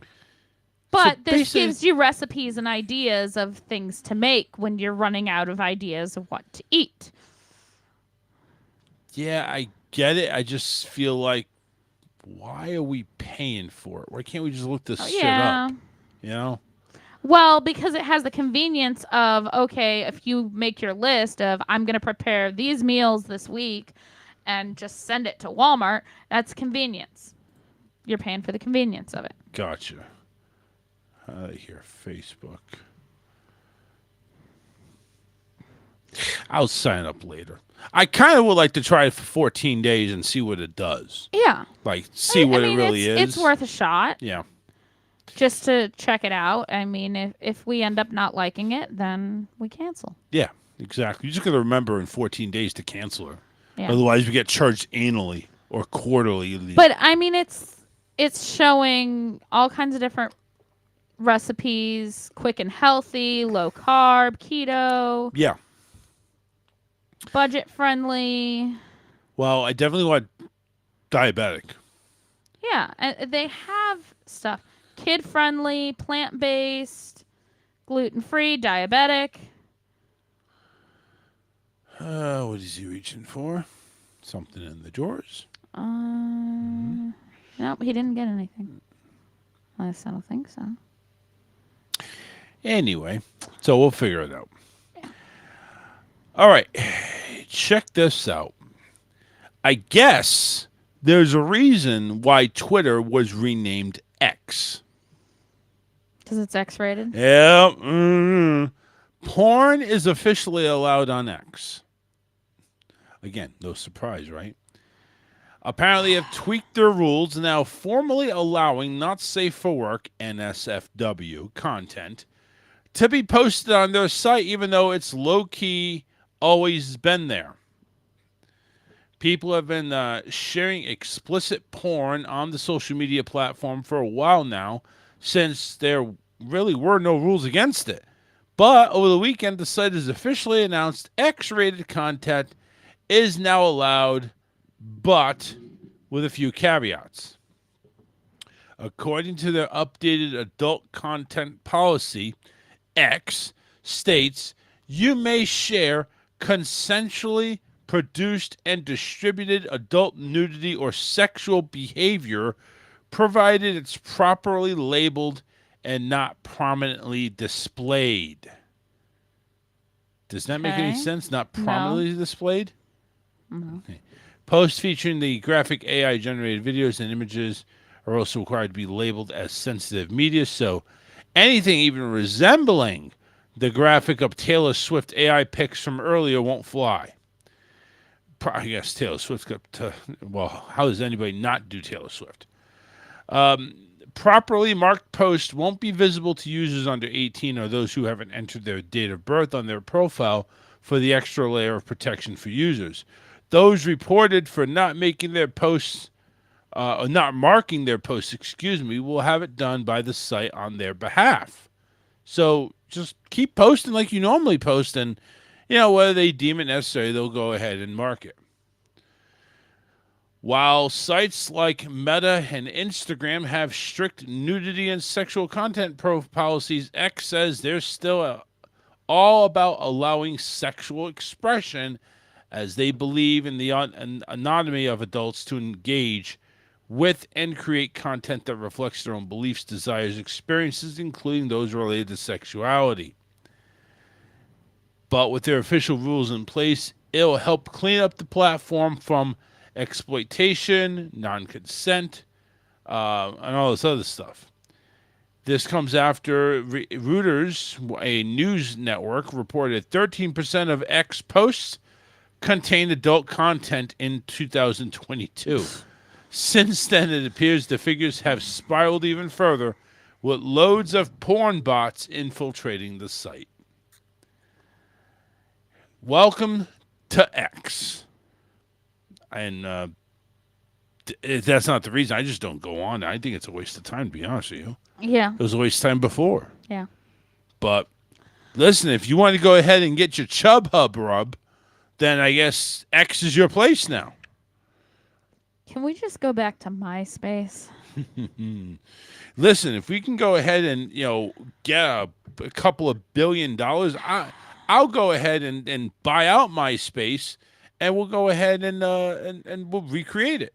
But this gives you recipes and ideas of things to make when you're running out of ideas of what to eat. Yeah, I get it. I just feel like, why are we paying for it? Why can't we just look this shit up? Well, because it has the convenience of, okay, if you make your list of, I'm going to prepare these meals this week and just send it to Walmart, that's convenience. You're paying for the convenience of it. Gotcha. Out of here, Facebook. I'll sign up later. I kind of would like to try it for 14 days and see what it does. Yeah. Like, see what it really is. It's worth a shot. Yeah. Just to check it out. I mean, if we end up not liking it, then we cancel. Yeah, exactly. You just got to remember in 14 days to cancel her. Yeah. Otherwise, we get charged annually or quarterly. But, I mean, it's showing all kinds of different recipes, quick and healthy, low carb, keto, Yeah. budget friendly. Well, I definitely want diabetic. Yeah, and they have stuff kid friendly, plant based, gluten free, diabetic. What is he reaching for? Something in the drawers. Nope, he didn't get anything. At least I don't think so. Anyway, so we'll figure it out. All right. Check this out. I guess there's a reason why Twitter was renamed X. Because it's X rated? Yep. Porn is officially allowed on X. Again, no surprise, right? Apparently have tweaked their rules, now formally allowing not safe for work NSFW content to be posted on their site, even though it's low-key always been there. People have been sharing explicit porn on the social media platform for a while now, since there really were no rules against it. But over the weekend, the site has officially announced X-rated content is now allowed, but with a few caveats. According to their updated adult content policy, X states you may share consensually produced and distributed adult nudity or sexual behavior provided it's properly labeled and not prominently displayed. Does that make any Okay. sense? Not No. prominently displayed? No. Okay. Posts featuring the graphic AI-generated videos and images are also required to be labeled as sensitive media, so anything even resembling the graphic of Taylor Swift AI pics from earlier won't fly. I guess Taylor Swift got to, well, how does anybody not do Taylor Swift? Properly marked posts won't be visible to users under 18 or those who haven't entered their date of birth on their profile for the extra layer of protection for users. Those reported for not making their posts, or not marking their posts, will have it done by the site on their behalf. So just keep posting like you normally post, and whether they deem it necessary, they'll go ahead and mark it. While sites like Meta and Instagram have strict nudity and sexual content policies, X says they're still all about allowing sexual expression, as they believe in the anatomy of adults to engage with and create content that reflects their own beliefs, desires, experiences, including those related to sexuality. But with their official rules in place, it'll help clean up the platform from exploitation, non-consent, and all this other stuff. This comes after Reuters, a news network, reported 13% of X posts contained adult content in 2022. Since then, it appears the figures have spiraled even further, with loads of porn bots infiltrating the site. Welcome to X. And that's not the reason. I just don't go on. I think it's a waste of time, to be honest with you. Yeah. It was a waste of time before. Yeah. But listen, if you want to go ahead and get your Chub Hub rub, then I guess X is your place now. Can we just go back to MySpace? Listen, if we can go ahead and get a couple of $1 billion, I'll go ahead and buy out MySpace, and we'll go ahead and we'll recreate it.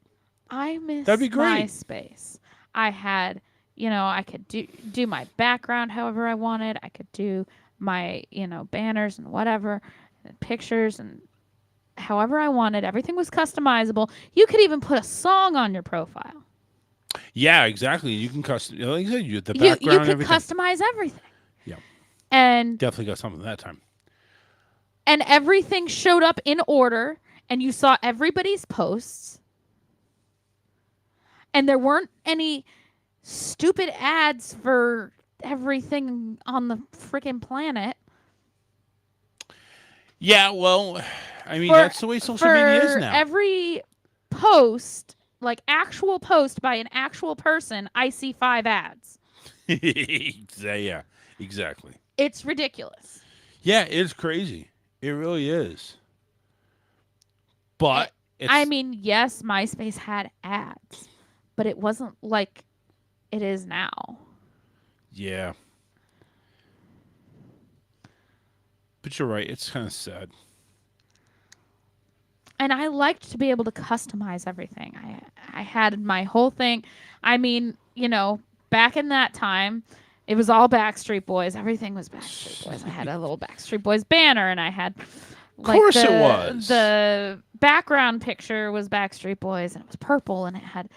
I miss That'd be great. MySpace. I had, I could do my background however I wanted. I could do my, banners and whatever, and pictures and however I wanted. Everything was customizable. You could even put a song on your profile. Yeah, exactly. You can custom, like you said, you the You background, could everything. customize everything. Yeah, And definitely got something that time. and everything showed up in order, and you saw everybody's posts. And there weren't any stupid ads for everything on the freaking planet. Yeah, well, I mean, that's the way social media is now. Every post, like actual post by an actual person, I see 5 ads. Yeah, exactly. It's ridiculous. Yeah, it's crazy. It really is. But I it's mean, yes, MySpace had ads, but it wasn't like it is now. yeah. But you're right. It's kind of sad. And I liked to be able to customize everything. I had my whole thing. I mean, back in that time, it was all Backstreet Boys. Everything was Backstreet Boys. I had a little Backstreet Boys banner, and I had like course it was. the background picture was Backstreet Boys, and it was purple, and it had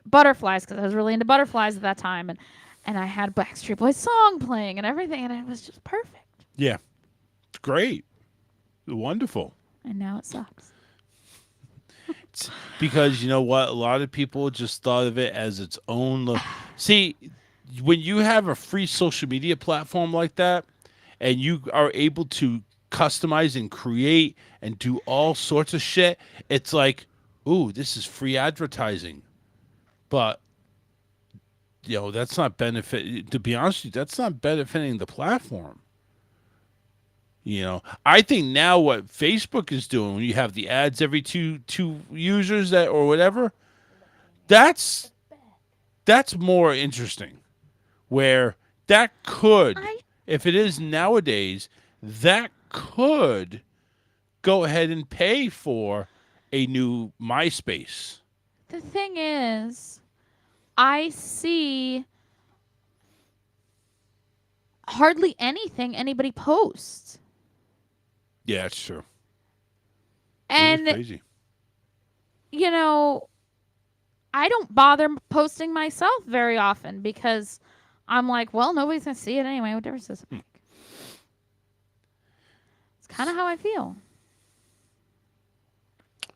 butterflies because I was really into butterflies at that time, and I had Backstreet Boys song playing and everything, and it was just perfect. Yeah. It's great. Wonderful. And now it sucks. It's because you know what? A lot of people just thought of it as its own. See, when you have a free social media platform like that, and you are able to customize and create and do all sorts of shit, it's like, ooh, this is free advertising. But that's not benefit. To be honest with you, that's not benefiting the platform. I think now what Facebook is doing when you have the ads every two users that or whatever, that's more interesting. Where that could, if it is nowadays, that could go ahead and pay for a new MySpace. The thing is, I see hardly anything anybody posts. Yeah, it's true. And, it's crazy. I don't bother posting myself very often because I'm like, well, nobody's going to see it anyway. What difference does it make? It's kind of how I feel.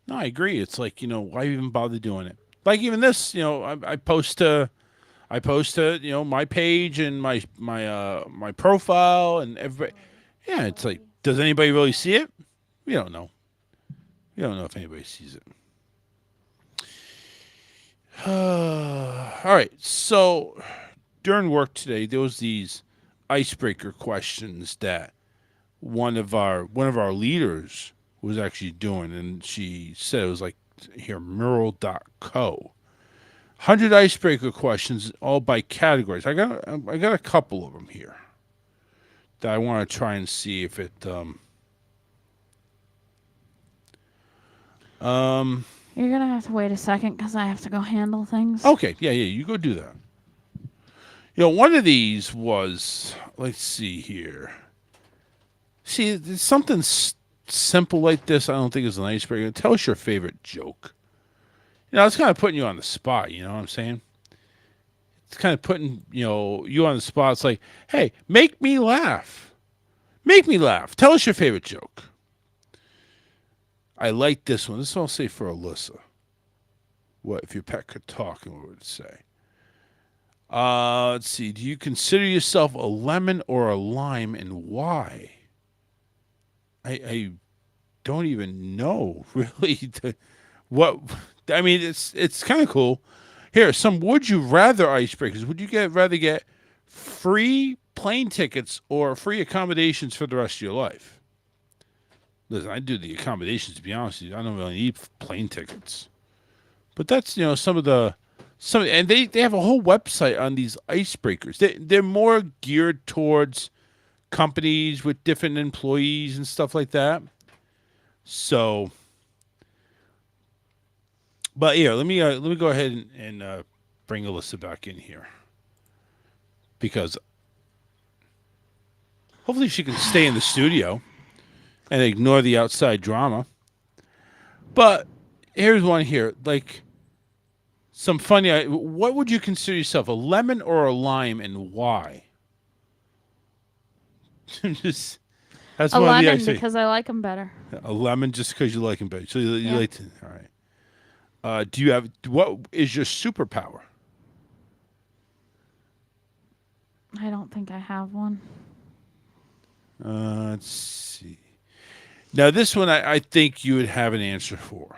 No, I agree. It's like, why even bother doing it? Like even this, I post to my page and my profile and everybody. Yeah, it's like, does anybody really see it? We don't know. We don't know if anybody sees it. All right. So during work today, there was these icebreaker questions that one of our leaders was actually doing, and she said it was like here mural.co. 100 icebreaker questions, all by categories. I got a couple of them here that I want to try and see if it. You're going to have to wait a second because I have to go handle things. Okay, yeah, you go do that. One of these was, let's see here. See, something simple like this, I don't think is an icebreaker. Tell us your favorite joke. It's kind of putting you on the spot, you know what I'm saying? It's kind of putting, you on the spot. It's like, hey, make me laugh. Make me laugh. Tell us your favorite joke. I like this one. This one I'll say for Alyssa. What if your pet could talk and what would it say? Let's see. Do you consider yourself a lemon or a lime and why? I don't even know really what. I mean, it's kind of cool. Here, some would you rather icebreakers. Would you rather get free plane tickets or free accommodations for the rest of your life? Listen, I do the accommodations, to be honest with you. I don't really need plane tickets. But that's, and they have a whole website on these icebreakers. They're more geared towards companies with different employees and stuff like that. So, but yeah, let me go ahead and bring Alyssa back in here because hopefully she can stay in the studio and ignore the outside drama. But here's one here, like some funny. What would you consider yourself, a lemon or a lime, and why? Just that's a one lemon of the because I like them better. A lemon just because you like them better. So you like to, all right. Do you have what is your superpower? I don't think I have one. Let's see. Now this one I think you would have an answer for.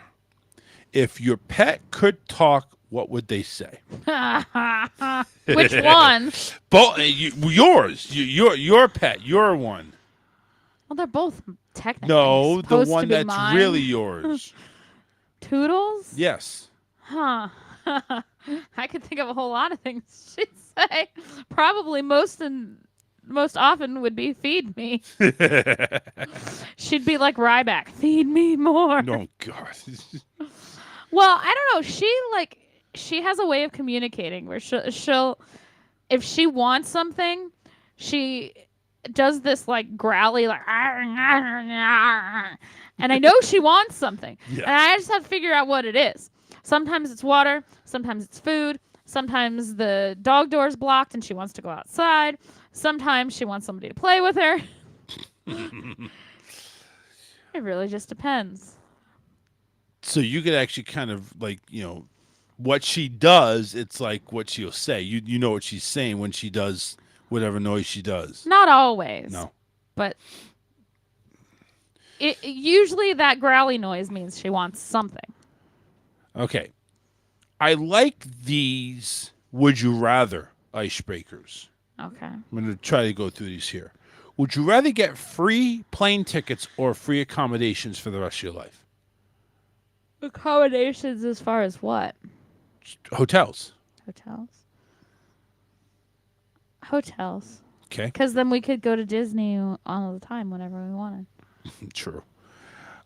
If your pet could talk what would they say? Which one? Both yours, your pet, your one. Well, they're both technically No, the supposed one to be that's mine. really yours. Toodles? Yes. Huh. I could think of a whole lot of things she'd say. Probably most often would be feed me. She'd be like Ryback, feed me more. Oh God. Well, I don't know. She has a way of communicating where she'll if she wants something, she does this like growly like and I know she wants something. Yes. And I just have to figure out what it is. Sometimes it's water, sometimes it's food, sometimes the dog door's blocked and she wants to go outside. Sometimes she wants somebody to play with her. It really just depends. So you could actually kind of like, what she does, it's like what she'll say. You know what she's saying when she does whatever noise she does. Not always. No. But usually that growly noise means she wants something. Okay. I like these would you rather icebreakers. Okay. I'm going to try to go through these here. Would you rather get free plane tickets or free accommodations for the rest of your life? Accommodations as far as what? Hotels. Hotels. Okay. Because then we could go to Disney all the time whenever we wanted. True.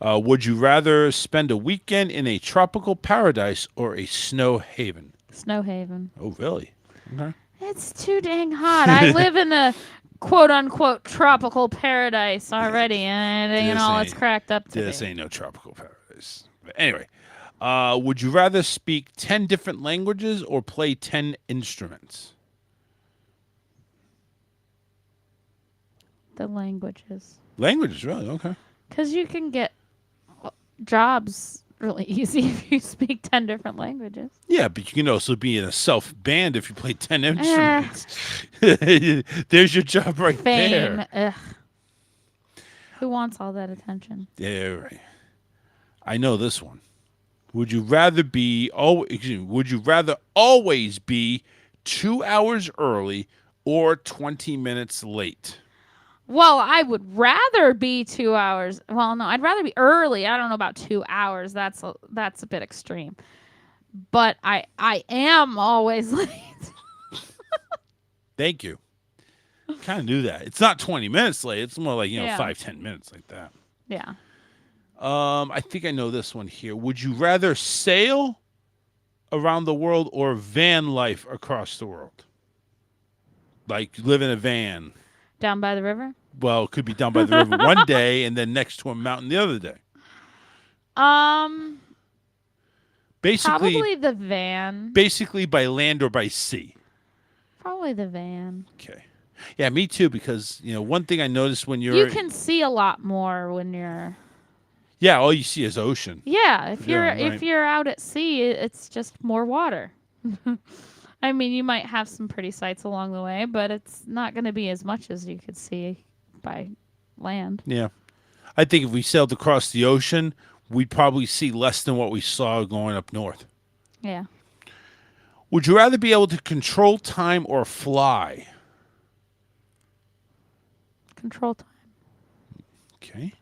Would you rather spend a weekend in a tropical paradise or a snow haven? Snow haven. Oh, really? Okay. It's too dang hot. I live in a quote-unquote tropical paradise already, and it ain't all it's cracked up to This be. ain't no tropical paradise. But anyway, would you rather speak 10 different languages or play 10 instruments? The languages. Languages, really? Okay. Because you can get jobs really easy if you speak 10 different languages. Yeah, but you can also be in a self band if you play 10 instruments. There's your job right Fame. there. Ugh. Who wants all that attention? Yeah, right. I know this one. Would you rather always be 2 hours early or 20 minutes late? Well, I would rather be 2 hours. Well, no, I'd rather be early. I don't know about 2 hours. That's a bit extreme. But I am always late. Thank you. Kind of knew that. It's not 20 minutes late. It's more like, Yeah. 5-10 minutes like that. Yeah. I think I know this one here. Would you rather sail around the world or van life across the world? Like live in a van. Down by the river? Well, it could be down by the river one day and then next to a mountain the other day. Basically, Probably the van. Basically by land or by sea. Probably the van. Okay. Yeah, me too, because, one thing I noticed when You can see a lot more when you're. Yeah, all you see is ocean. Yeah, if Yeah, you're right. out at sea, it's just more water. I mean, you might have some pretty sights along the way, but it's not going to be as much as you could see by land. Yeah. I think if we sailed across the ocean, we'd probably see less than what we saw going up north. Yeah. Would you rather be able to control time or fly? Control time. Okay.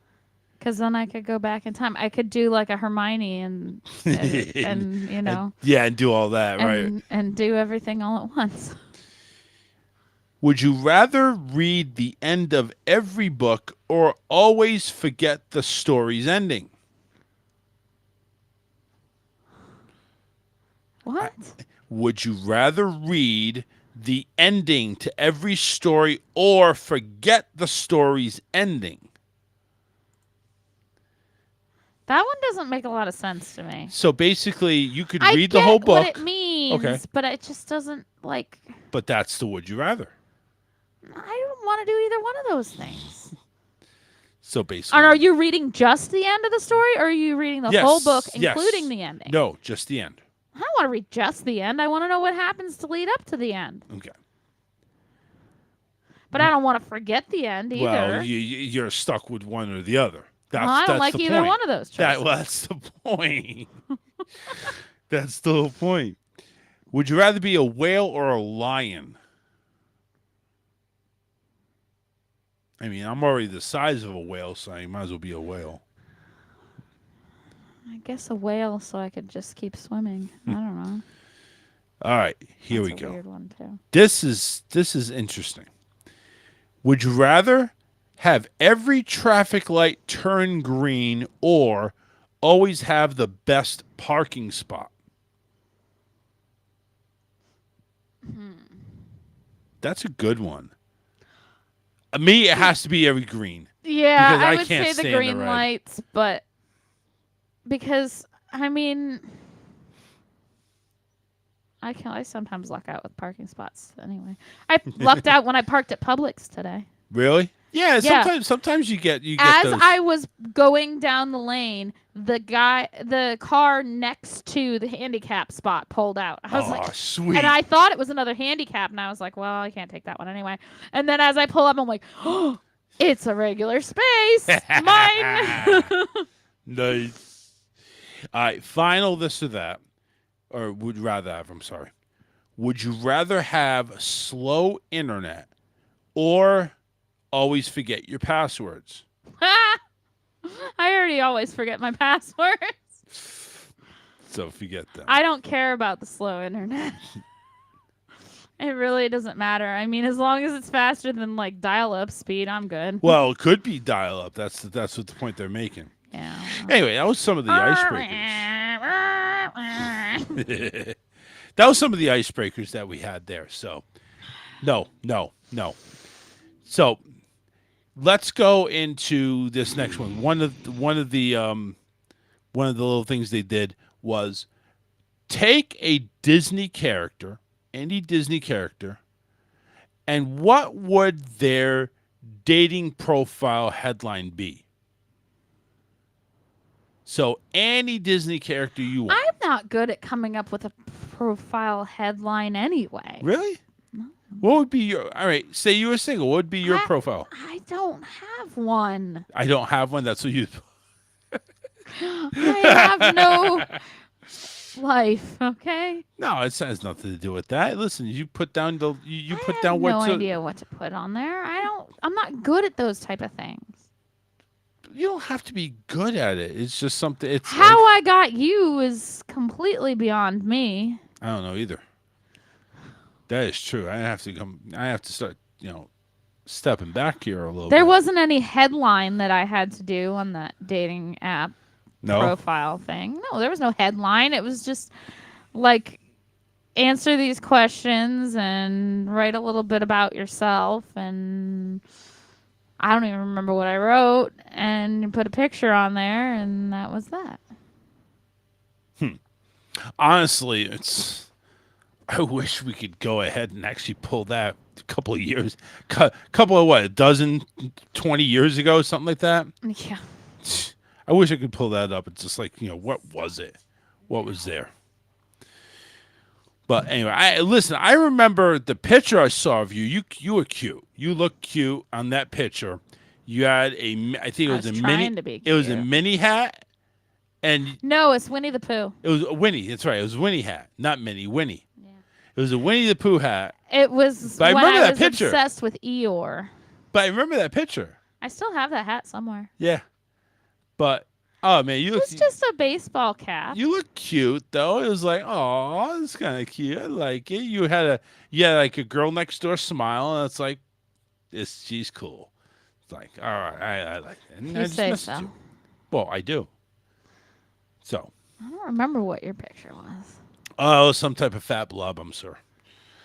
Because then I could go back in time. I could do like a Hermione and Yeah, and do all that, right? and do everything all at once. Would you rather read the end of every book or always forget the story's ending? What? Would you rather read the ending to every story or forget the story's ending? That one doesn't make a lot of sense to me. So basically, you could I read the get whole book. what it means, Okay. but it just doesn't like. But that's the would you rather. I don't want to do either one of those things. So basically, And are you reading just the end of the story, or are you reading the Yes, whole book, yes. including the ending? No, just the end. I don't want to read just the end. I want to know what happens to lead up to the end. Okay. But I don't want to forget the end either. Well, you're stuck with one or the other. Well, I don't like the either point. one of those choices. That's the point. That's the whole point. Would you rather be a whale or a lion? I mean, I'm already the size of a whale, so I might as well be a whale. I guess a whale, so I could just keep swimming. I don't know. All right, here That's we a go. weird one too. This is interesting. Would you rather have every traffic light turn green or always have the best parking spot? That's a good one. Me, it has to be every green. Yeah, Because I I would can't say the stand the green red. lights, but because I mean, I sometimes luck out with parking spots. Anyway, I lucked out when I parked at Publix today. Really? Yeah. Yeah. Sometimes you get As those. I was going down the lane, the car next to the handicap spot pulled out. I was like, sweet. and I thought it was another handicap, and I was like, well, I can't take that one anyway. And then as I pull up, I'm like, oh, it's a regular space. Mine. Nice. All right, final this or that. Or would you rather have, I'm sorry. Would you rather have slow internet or always forget your passwords? I already always forget my passwords. So forget them. I don't care about the slow internet. It really doesn't matter. I mean, as long as it's faster than like dial-up speed, I'm good. Well, it could be dial up. That's what the point they're making. Yeah. Anyway, that was some of the icebreakers. That was some of the icebreakers that we had there. So, no. So, let's go into this next one. One of the little things they did was take a Disney character, any Disney character, and what would their dating profile headline be? So any Disney character you want. I'm not good at coming up with a profile headline anyway. Really? What would be your? All right, say you were single. What would be your profile? I don't have one. I don't have one. That's what you. I have no life. Okay. No, it has nothing to do with that. Listen, you put down the you put I down have what. no idea what to put on there. I'm not good at those type of things. You don't have to be good at it. It's just something. It's How I got you is completely beyond me. I don't know either. That is true. I have to start, stepping back here a little bit. There wasn't any headline that I had to do on that dating app profile thing. No, there was no headline. It was just like answer these questions and write a little bit about yourself, and I don't even remember what I wrote, and put a picture on there, and that was that. Honestly, I wish we could go ahead and actually pull that a couple of years, couple of a dozen, 20 years ago, something like that. Yeah. I wish I could pull that up. It's just like, what was it? What was there? But anyway, I remember the picture I saw of you. You were cute. You looked cute on that picture. You had I think it was a trying mini. to be It was a cute. mini hat, and No, it's Winnie the Pooh. it was a Winnie. That's right. It was a Winnie hat, not Minnie. Winnie. Yeah. It was a Winnie the Pooh hat. It was But I when remember I that was picture. obsessed with Eeyore. But I remember that picture. I still have that hat somewhere. Yeah. But oh man, you look It's just a baseball cap. you look cute though. It was like, oh, it's kind of cute. I like it. You had like a girl next door smile, and it's like, she's cool. It's like, all right, I like it. And I You just say messaged so. you. Well, I do. So, I don't remember what your picture was. oh, some type of fat blob, I'm sure.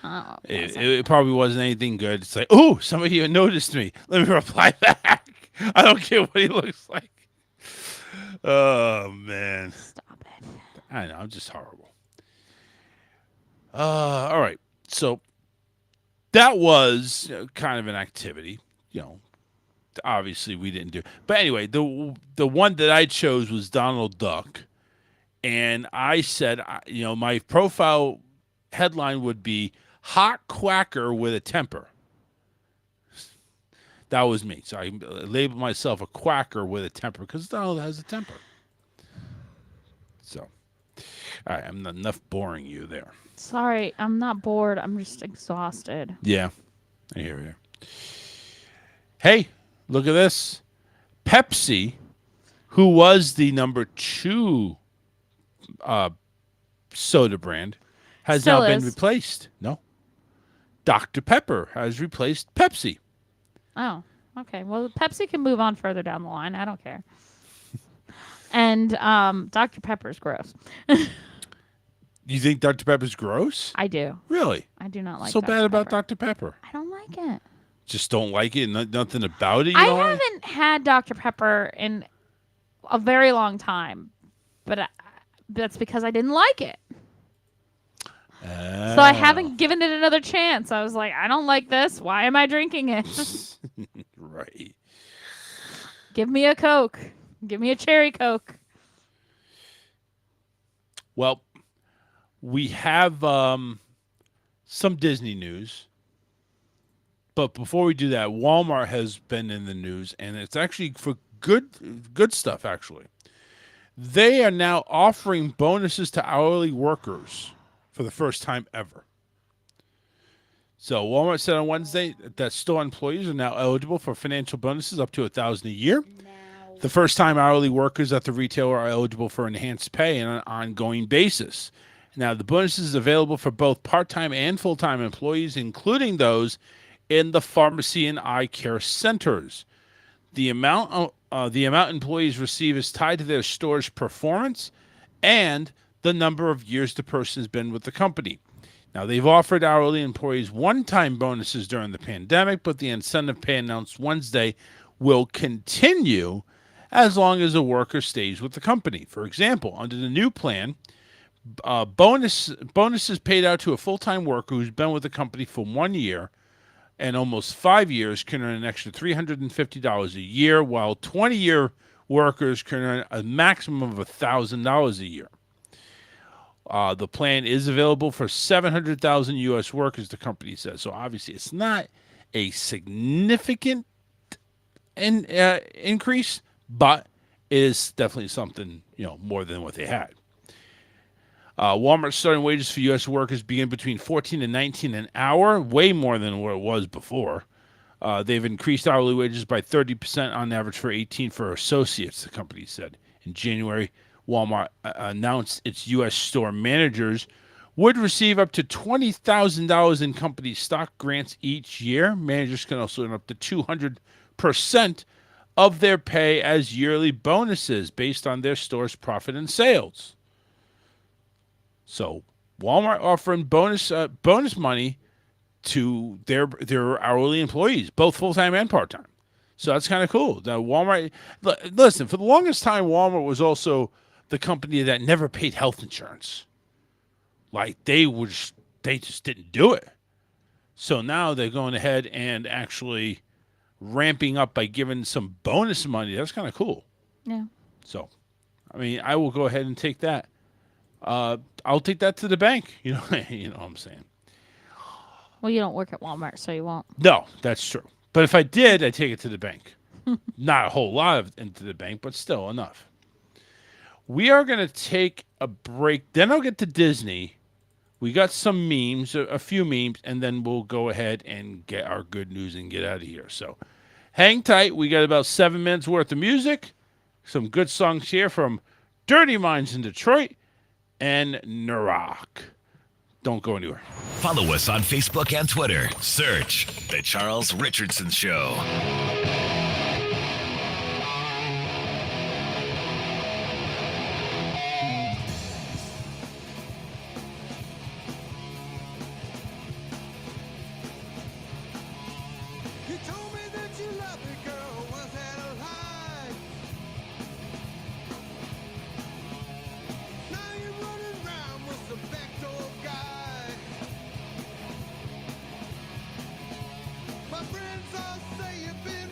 Oh, It probably wasn't anything good. It's like, oh, somebody here noticed me. Let me reply back. I don't care what he looks like. Oh man. Stop it. I know, I'm just horrible. All right. So that was kind of an activity. Obviously we didn't do. But anyway, the one that I chose was Donald Duck, and I said, my profile headline would be "Hot Quacker with a Temper." That was me. So I labeled myself a quacker with a temper because Donald has a temper. So, all right, I'm not enough boring you there. Sorry, I'm not bored. I'm just exhausted. Yeah, I hear you. Hey, look at this. Pepsi, who was the number 2 soda brand, has Still now been is. replaced. No. Dr. Pepper has replaced Pepsi. Oh, okay. Well, Pepsi can move on further down the line. I don't care. And Dr. Pepper's gross. You think Dr. Pepper's gross? I do. Really? I do not like so Dr. bad about Pepper. Dr. Pepper. I don't like it. Just don't like it. Nothing about it. You I don't like? haven't had Dr. Pepper in a very long time, but that's because I didn't like it. So I haven't given it another chance. I was like, I don't like this. Why am I drinking it? Right. Give me a Coke. Give me a cherry Coke. Well, we have some Disney news. But before we do that, Walmart has been in the news, and it's actually for good stuff, actually. They are now offering bonuses to hourly workers for the first time ever. So Walmart said on Wednesday that store employees are now eligible for financial bonuses up to $1,000 a year. The first-time hourly workers at the retailer are eligible for enhanced pay on an ongoing basis. Now, the bonus is available for both part-time and full-time employees, including those in the pharmacy and eye care centers. The amount employees receive is tied to their store's performance and the number of years the person has been with the company. Now, they've offered hourly employees one-time bonuses during the pandemic, but the incentive pay announced Wednesday will continue as long as a worker stays with the company. For example, under the new plan, bonuses paid out to a full-time worker who's been with the company for 1 year and almost 5 years can earn an extra $350 a year, while 20-year workers can earn a maximum of $1,000 a year. The plan is available for 700,000 U.S. workers, the company says. So obviously it's not a significant increase, but it is definitely something, more than what they had. Walmart's starting wages for U.S. workers begin between $14 and $19 an hour, way more than what it was before. They've increased hourly wages by 30% on average for 18 for associates, the company said. In January, Walmart announced its U.S. store managers would receive up to $20,000 in company stock grants each year. Managers can also earn up to 200% of their pay as yearly bonuses based on their store's profit and sales. So Walmart offering bonus money to their hourly employees, both full-time and part-time. So that's kind of cool. Now Walmart, listen, for the longest time, Walmart was also the company that never paid health insurance. Like they just didn't do it. So now they're going ahead and actually ramping up by giving some bonus money. That's kind of cool. Yeah. So, I mean, I will go ahead and take that. I'll take that to the bank. You know what I'm saying? Well, you don't work at Walmart, so you won't. No, that's true. But if I did, I'd take it to the bank. Not a whole lot into the bank, but still enough. We are going to take a break. Then I'll get to Disney. We got some memes, a few memes, and then we'll go ahead and get our good news and get out of here. So hang tight. We got about 7 minutes worth of music. Some good songs here from Dirty Minds in Detroit and Narak. Don't go anywhere. Follow us on Facebook and Twitter. Search The Charles Richardson Show. You told me that you loved me, girl. Was that a lie? Now you're running around with some backdoor guy. My friends all say you've been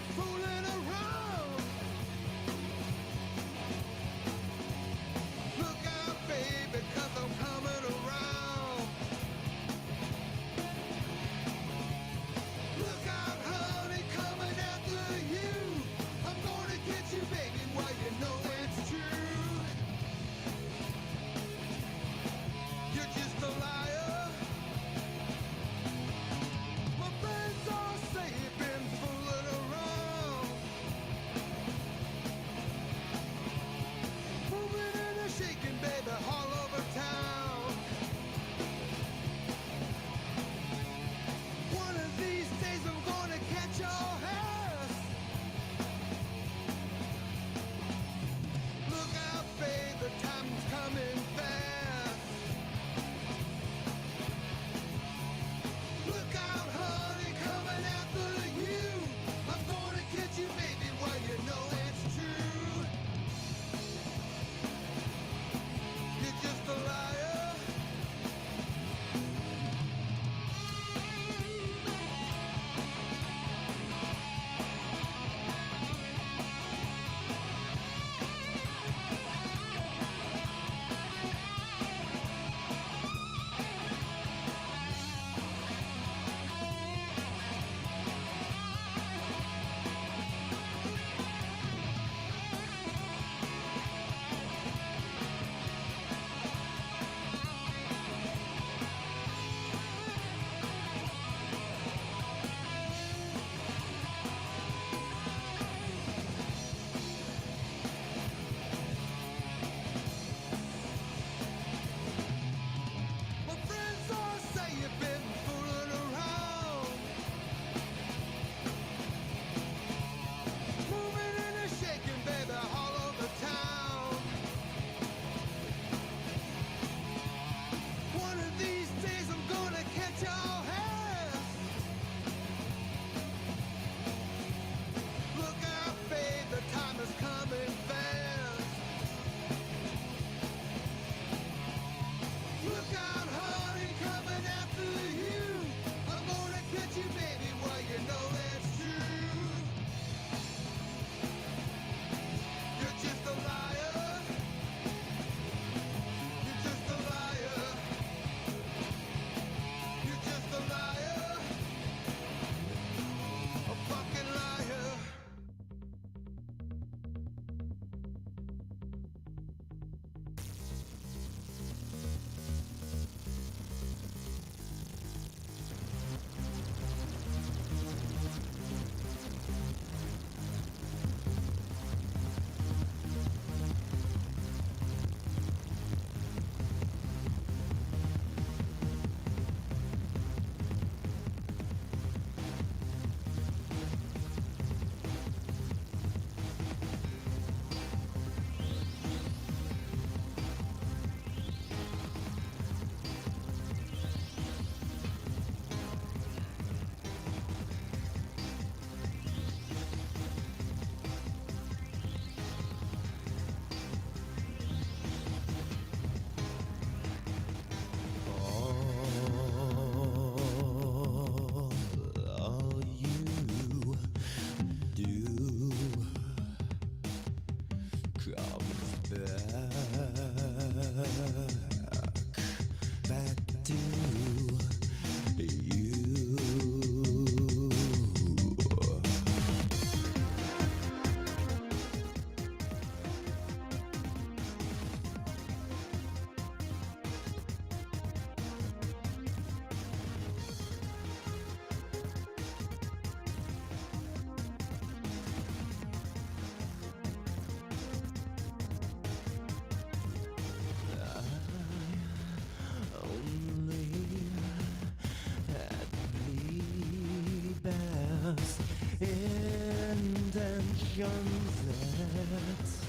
sets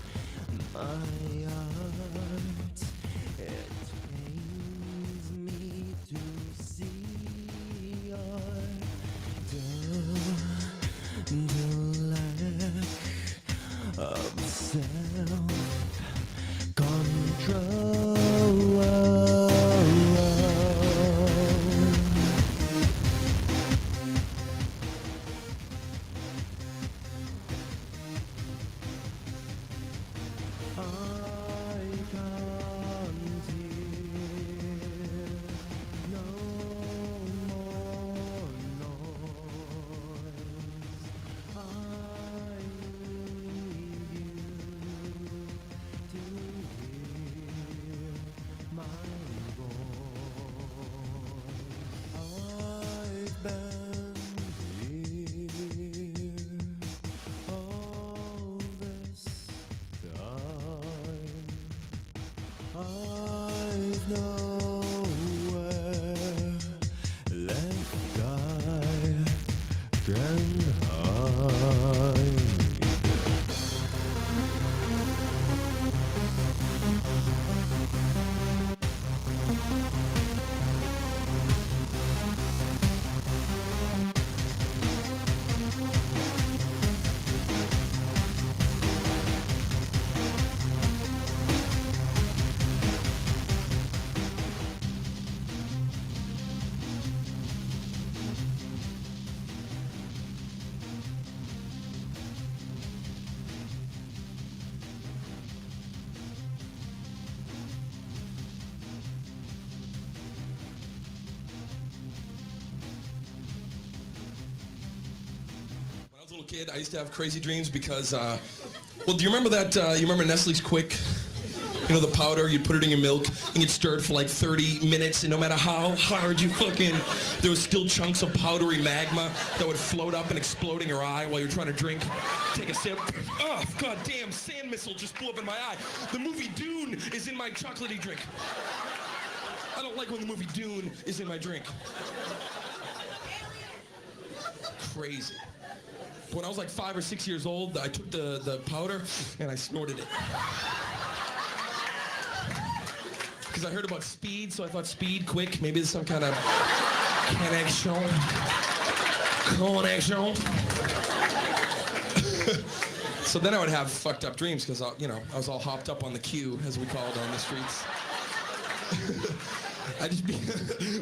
my heart. It pains me to see your lack of self-control. I can't hear no more noise. I need you to hear my voice. I've been here all this time. I've nowhere left I can hide. When I was a little kid, I used to have crazy dreams because, well, do you remember that, you remember Nestle's Quick? You know, the powder, you'd put it in your milk, and you'd stir it for like 30 minutes, and no matter how hard you fucking, there was still chunks of powdery magma that would float up and explode in your eye while you're trying to drink. Take a sip. Oh, goddamn, sand missile just blew up in my eye. The movie Dune is in my chocolatey drink. I don't like when the movie Dune is in my drink. Crazy. When I was like 5 or 6 years old, I took the powder and I snorted it. Because I heard about speed, so I thought speed, quick, maybe there's some kind of connection. So then I would have fucked up dreams because, you know, I was all hopped up on the queue, as we call it on the streets. I'd just be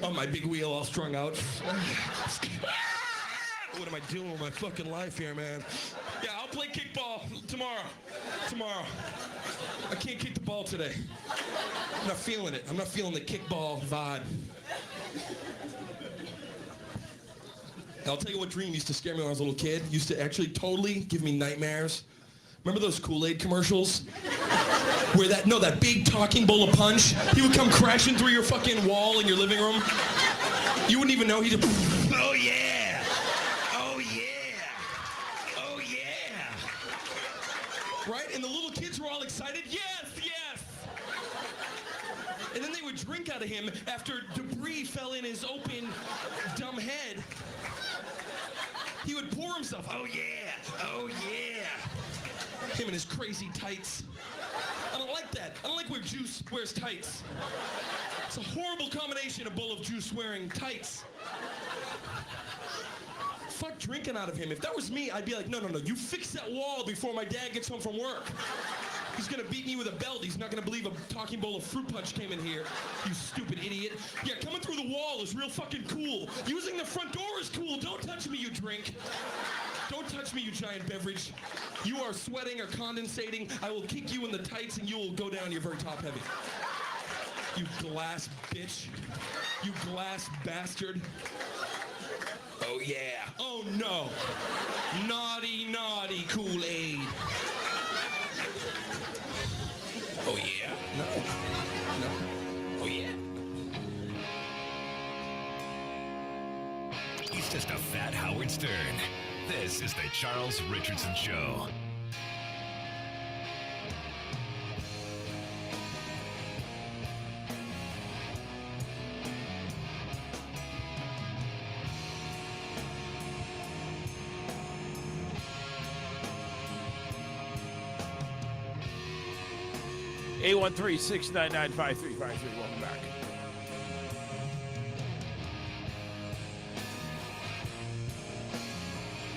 on my big wheel all strung out. What am I doing with my fucking life here, man? Yeah, I'll play kickball tomorrow. I can't kick the ball today. I'm not feeling it. I'm not feeling the kickball vibe. I'll tell you what dream used to scare me when I was a little kid. Used to actually totally give me nightmares. Remember those Kool-Aid commercials? Where that big talking bowl of punch, he would come crashing through your fucking wall in your living room. You wouldn't even know. He'd just, oh yeah, oh yeah, oh yeah. Right? And the little kids were all excited. Yes, yes. And then they would drink out of him after debris fell in his open, dumb head. He would pour himself. Oh yeah, oh yeah. Him and his crazy tights. I don't like that. I don't like where Juice wears tights. It's a horrible combination, a bowl of juice wearing tights. Fuck drinking out of him. If that was me, I'd be like, no, you fix that wall before my dad gets home from work. He's gonna beat me with a belt. He's not gonna believe a talking bowl of fruit punch came in here. You stupid idiot. Yeah, coming through the wall is real fucking cool. Using the front door is cool. Don't touch me, you drink. Don't touch me, you giant beverage. You are sweating or condensating. I will kick you in the tights and you will go down your very top heavy. You glass bitch. You glass bastard. Oh yeah. Oh no. Naughty, naughty Kool-Aid. Oh yeah. No. Oh yeah. He's just a fat Howard Stern. This is the Charles Richardson Show. 813-699-5353. Welcome back.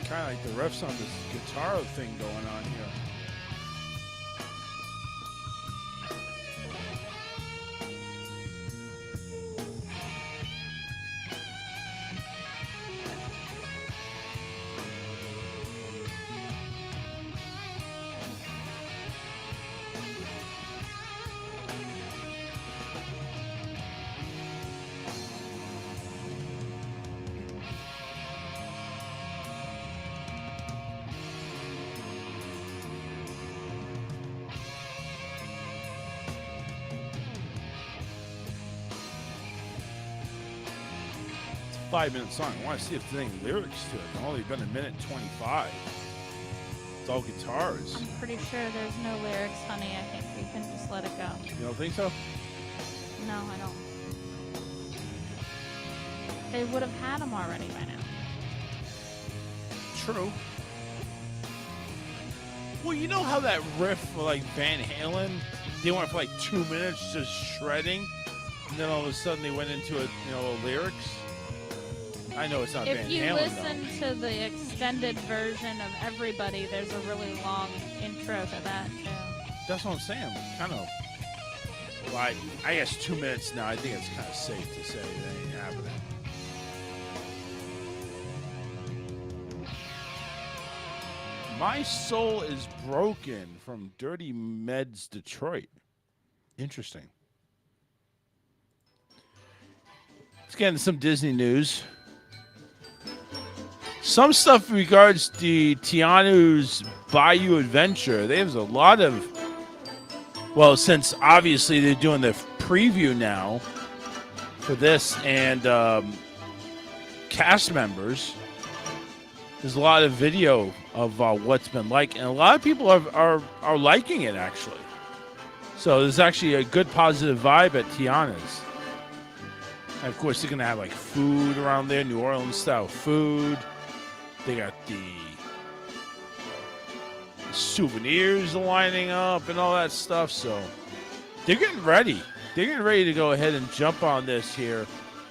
Kind of like the riffs on this guitar thing going on here. It's a 5-minute song. I want to see if there's any lyrics to it. It's only been a minute 25. It's all guitars. I'm pretty sure there's no lyrics, honey. I think we can just let it go. You don't think so? No, I don't. They would have had them already by now. True. Well, you know how that riff for like Van Halen, they went for like 2 minutes just shredding, and then all of a sudden they went into lyrics. I know it's not If Van you Halen. listen to the extended version of Everybody, there's a really long intro to that too. That's what I'm saying. Kind of. Well, I guess 2 minutes now. I think it's kind of safe to say that ain't happening. My Soul is Broken from Dirty Meds Detroit. Interesting. Let's get into some Disney news. Some stuff in regards to Tiana's Bayou Adventure. There's a lot of, well, since obviously they're doing the preview now for this and cast members, there's a lot of video of what's been like, and a lot of people are liking it, actually. So there's actually a good positive vibe at Tiana's. And of course, they're going to have like food around there, New Orleans style food. They got the souvenirs lining up and all that stuff. So they're getting ready. They're getting ready to go ahead and jump on this here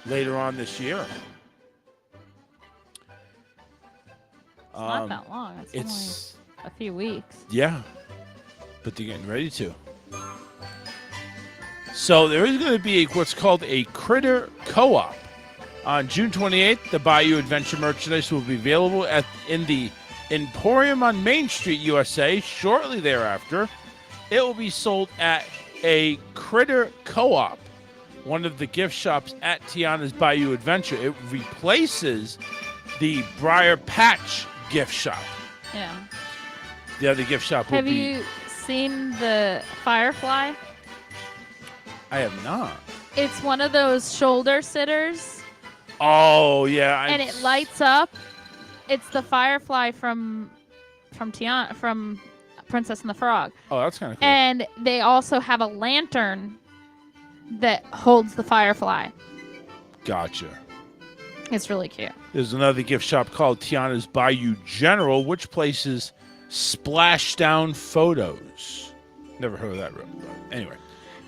later on this year. It's not that long. It's only a few weeks. Yeah, but they're getting ready to. So there is going to be what's called a Critter Co-op. On June 28th, the Bayou Adventure merchandise will be available in the Emporium on Main Street, USA. Shortly thereafter, it will be sold at a Critter Co-op, one of the gift shops at Tiana's Bayou Adventure. It replaces the Briar Patch gift shop. Yeah. The other gift shop will be... Have you seen the Firefly? I have not. It's one of those shoulder sitters. Oh, yeah. And it lights up. It's the Firefly from Tiana, from Princess and the Frog. Oh, that's kind of cool. And they also have a lantern that holds the Firefly. Gotcha. It's really cute. There's another gift shop called Tiana's Bayou General, which places splashdown photos. Never heard of that room, but anyway.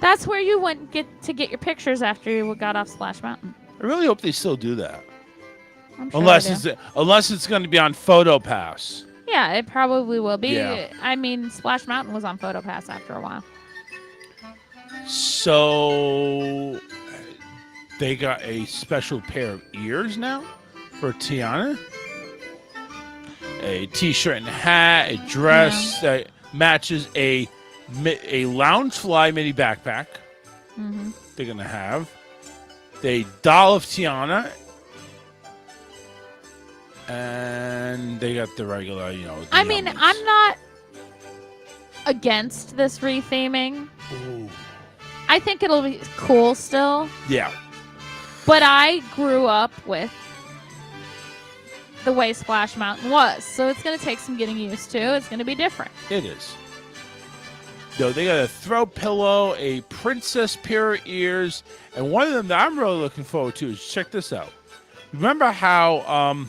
That's where you went to get your pictures after you got off Splash Mountain. I really hope they still do that. I'm sure Unless it's going to be on PhotoPass. Yeah, it probably will be. Yeah. I mean, Splash Mountain was on PhotoPass after a while. So they got a special pair of ears now for Tiana. A t-shirt and hat, a dress that matches a Loungefly mini backpack. Mm-hmm. They're going to have. The doll of Tiana. And they got the regular, I mean, I'm not against this retheming. Ooh. I think it'll be cool still. Yeah. But I grew up with the way Splash Mountain was. So it's going to take some getting used to. It's going to be different. It is. No, they got a throw pillow, a princess pair of ears, and one of them that I'm really looking forward to is, check this out. Remember how,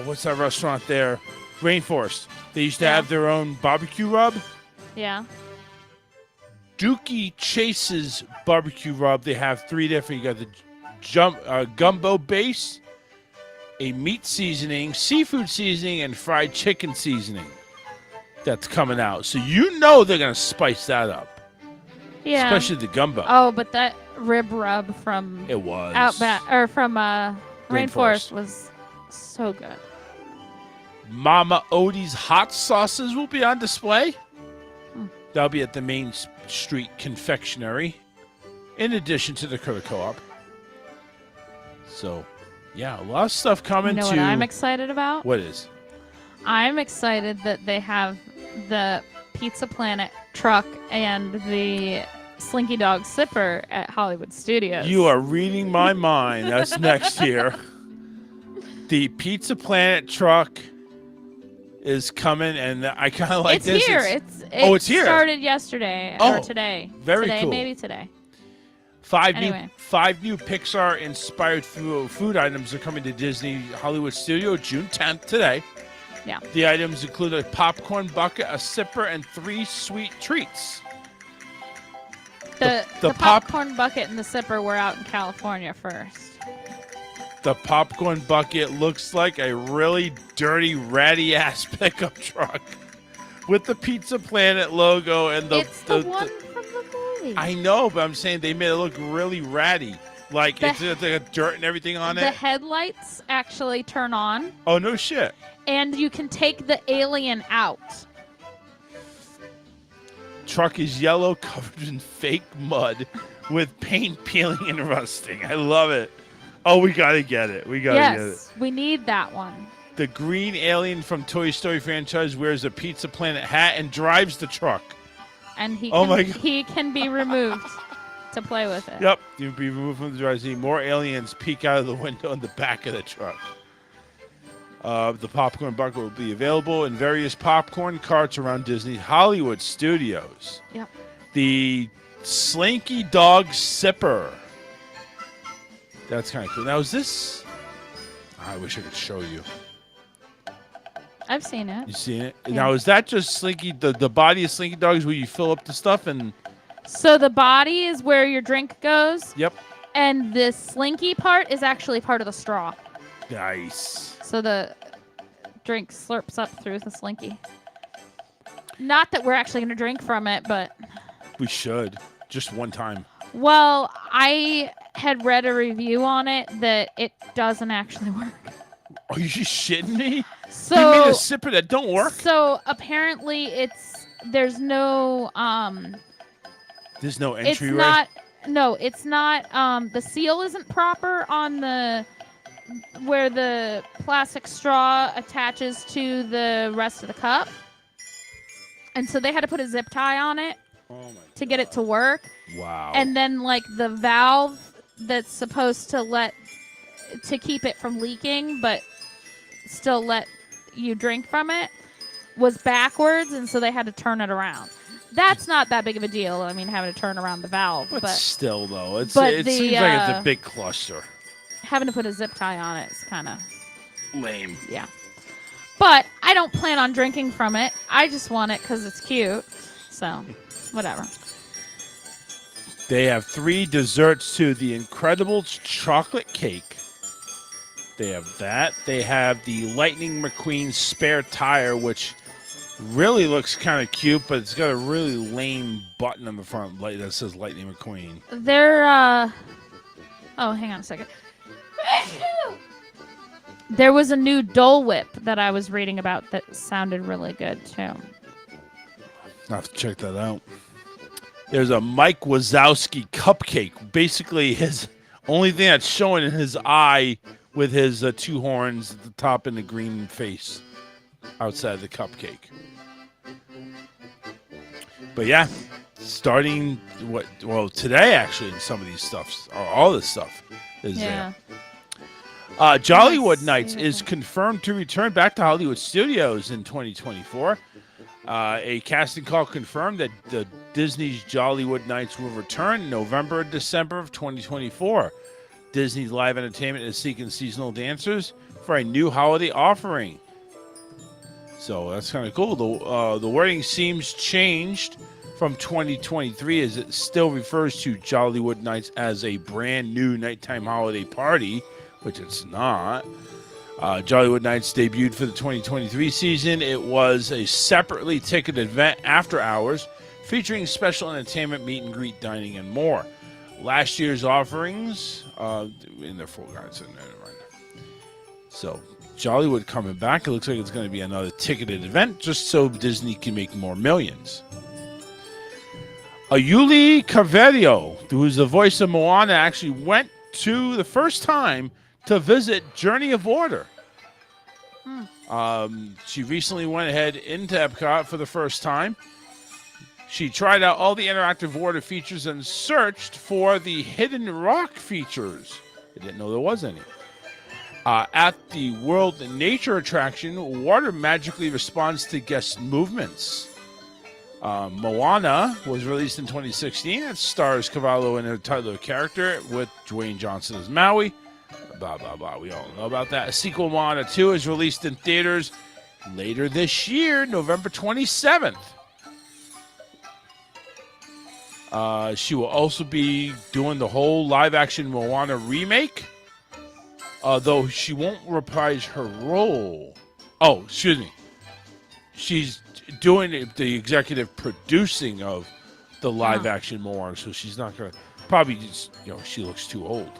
what's that restaurant there? Rainforest. They used to have their own barbecue rub. Yeah. Dookie Chase's barbecue rub. They have 3 different. You got the gumbo base, a meat seasoning, seafood seasoning, and fried chicken seasoning. That's coming out. So you know they're going to spice that up. Yeah. Especially the gumbo. Oh, but that rib rub from It was. Outback or from Rainforest was so good. Mama Odie's hot sauces will be on display. That'll be at the Main Street Confectionery, in addition to the Critter Co-op. So, yeah, a lot of stuff coming. You know to... what I'm excited about? What is? I'm excited that they have the Pizza Planet truck and the Slinky Dog Sipper at Hollywood Studios. You are reading my mind. That's next year. The Pizza Planet truck is coming, and I kind of like it's this. Here. It's here. It started yesterday or today. Very today, cool. Maybe today. 5 new Pixar-inspired food items are coming to Disney Hollywood Studio June 10th today. Yeah. The items include a popcorn bucket, a sipper, and 3 sweet treats. The popcorn bucket and the sipper were out in California first. The popcorn bucket looks like a really dirty, ratty-ass pickup truck with the Pizza Planet logo and It's the one from the movie. I know, but I'm saying they made it look really ratty. Like, it's like dirt and everything on The it. headlights actually turn on, Oh, no shit. and you can take the alien out. Truck is yellow, covered in fake mud, with paint peeling and rusting. I love it. Oh, we gotta get it. We gotta get it. Yes, we need that one. The green alien from Toy Story franchise wears a Pizza Planet hat and drives the truck. And he Oh can, my God. he can be removed to play with it. Yep, you'll be removed from the driver's seat. More aliens peek out of the window in the back of the truck. The popcorn bucket will be available in various popcorn carts around Disney Hollywood Studios. Yep. The Slinky Dog Sipper. That's kind of cool. Now, is this... I wish I could show you. I've seen it. You seen it? Yeah. Now, is that just Slinky, the body of Slinky Dogs where you fill up the stuff and... So the body is where your drink goes. Yep. And the slinky part is actually part of the straw. Nice. So the drink slurps up through the slinky. Not that we're actually going to drink from it, but... We should. Just one time. Well, I had read a review on it that it doesn't actually work. Are you just shitting me? So, you mean a sipper that don't work? So apparently there's no... There's no it's entryway? it's not, the seal isn't proper on where the plastic straw attaches to the rest of the cup. And so they had to put a zip tie on it to get it to work. Wow. And then, like, the valve that's supposed to keep it from leaking, but still let you drink from it, was backwards, and so they had to turn it around. That's not that big of a deal. I mean, having to turn around the valve, but still, though, it but seems like it's a big cluster. Having to put a zip tie on it is kind of lame. Yeah, but I don't plan on drinking from it. I just want it because it's cute. So, whatever. They have 3 desserts to the Incredibles chocolate cake. They have that. They have the Lightning McQueen spare tire, which really looks kind of cute, but it's got a really lame button on the front that says Lightning McQueen. They're, oh, hang on a second. There was a new Dole Whip that I was reading about that sounded really good, too. I'll have to check that out. There's a Mike Wazowski cupcake. Basically, his only thing that's showing in his eye with his 2 horns at the top and the green face outside the cupcake. But yeah, starting today actually in some of these stuffs, all this stuff is there. Jollywood Nights is confirmed to return back to Hollywood Studios in 2024. A casting call confirmed that the Disney's Jollywood Nights will return in November and December of 2024. Disney's Live Entertainment is seeking seasonal dancers for a new holiday offering. So that's kind of cool. The wording seems changed from 2023, as it still refers to Jollywood Nights as a brand new nighttime holiday party, which it's not. Jollywood Nights debuted for the 2023 season. It was a separately ticketed event after hours, featuring special entertainment, meet and greet, dining, and more. Last year's offerings in their full guides. So Jollywood coming back. It looks like it's going to be another ticketed event, just so Disney can make more millions. Yuli Carverio, who is the voice of Moana, actually went to the first time to visit Journey of Water. She recently went ahead into Epcot for the first time. She tried out all the interactive water features and searched for the hidden rock features. I didn't know there was any. At the World Nature attraction, water magically responds to guest movements. Moana was released in 2016. It stars Cavallo in her title character with Dwayne Johnson as Maui. Blah, blah, blah. We all know about that. A sequel, Moana 2, is released in theaters later this year, November 27th. She will also be doing the whole live-action Moana remake, though she won't reprise her role. Oh, excuse me. She's doing the executive producing of the live-action Moana, so she's not going to... Probably just, she looks too old.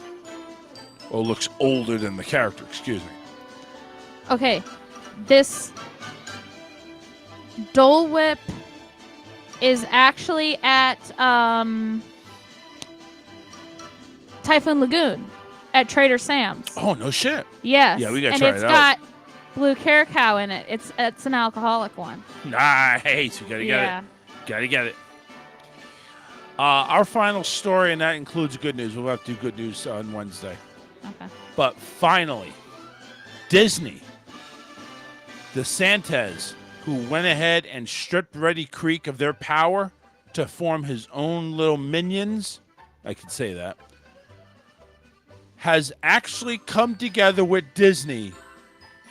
Or looks older than the character, excuse me. Okay, this Dole Whip is actually at Typhoon Lagoon at Trader Sam's. Oh, no shit. Yes. Yeah, we got to and try it out. it's got blue caracal in it. It's an alcoholic one. Nice. We got to get it. Got to get it. Our final story, and that includes good news. We'll have to do good news on Wednesday. Okay. But finally, Disney, DeSantis, who went ahead and stripped Reddy Creek of their power to form his own little minions, I could say that, has actually come together with Disney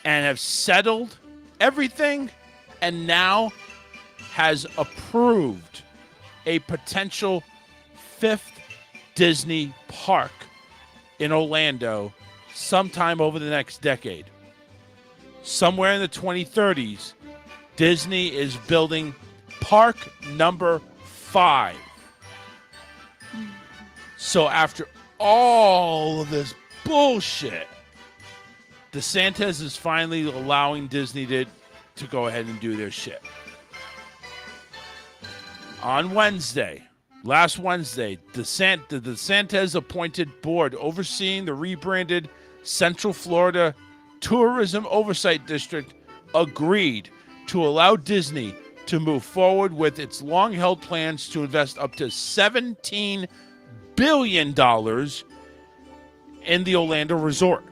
and have settled everything and now has approved a potential 5th Disney park in Orlando sometime over the next decade. Somewhere in the 2030s, Disney is building park number 5. So after all of this bullshit, DeSantis is finally allowing Disney to go ahead and do their shit. On last Wednesday, the DeSantis appointed board overseeing the rebranded Central Florida Tourism Oversight District agreed to allow Disney to move forward with its long-held plans to invest up to $17 billion in the Orlando resort.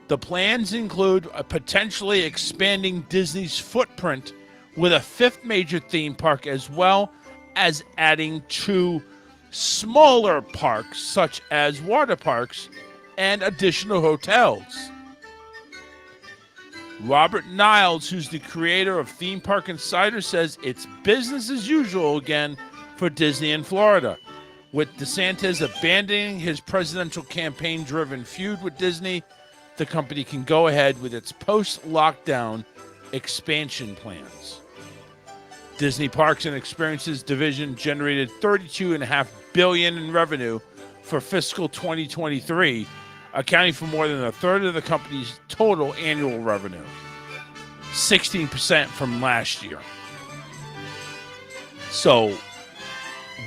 The plans include potentially expanding Disney's footprint with a 5th major theme park, as well as adding 2 smaller parks, such as water parks and additional hotels. Robert Niles, who's the creator of Theme Park Insider, says it's business as usual again for Disney in Florida. With DeSantis abandoning his presidential campaign-driven feud with Disney, the company can go ahead with its post-lockdown expansion plans. Disney Parks and Experiences division generated $32.5 billion in revenue for fiscal 2023, accounting for more than a third of the company's total annual revenue, 16% from last year. So,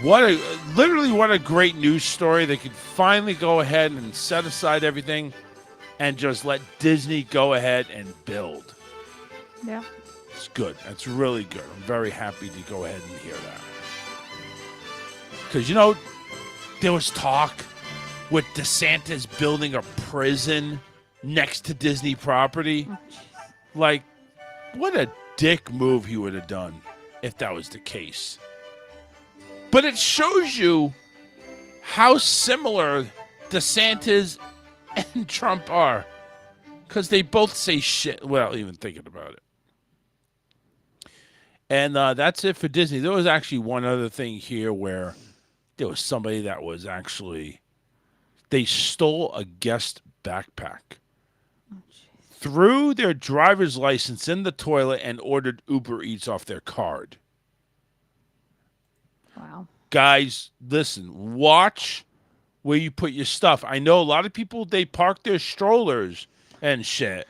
what a great news story. They could finally go ahead and set aside everything and just let Disney go ahead and build. Yeah. It's good. That's really good. I'm very happy to go ahead and hear that. Because, there was talk with DeSantis building a prison next to Disney property. Like, what a dick move he would have done if that was the case. But it shows you how similar DeSantis and Trump are. Because they both say shit without even thinking about it. And that's it for Disney. There was actually one other thing here where there was somebody that was actually, they stole a guest backpack, threw their driver's license in the toilet, and ordered Uber Eats off their card. Wow. Guys, listen, watch where you put your stuff. I know a lot of people, they park their strollers and shit.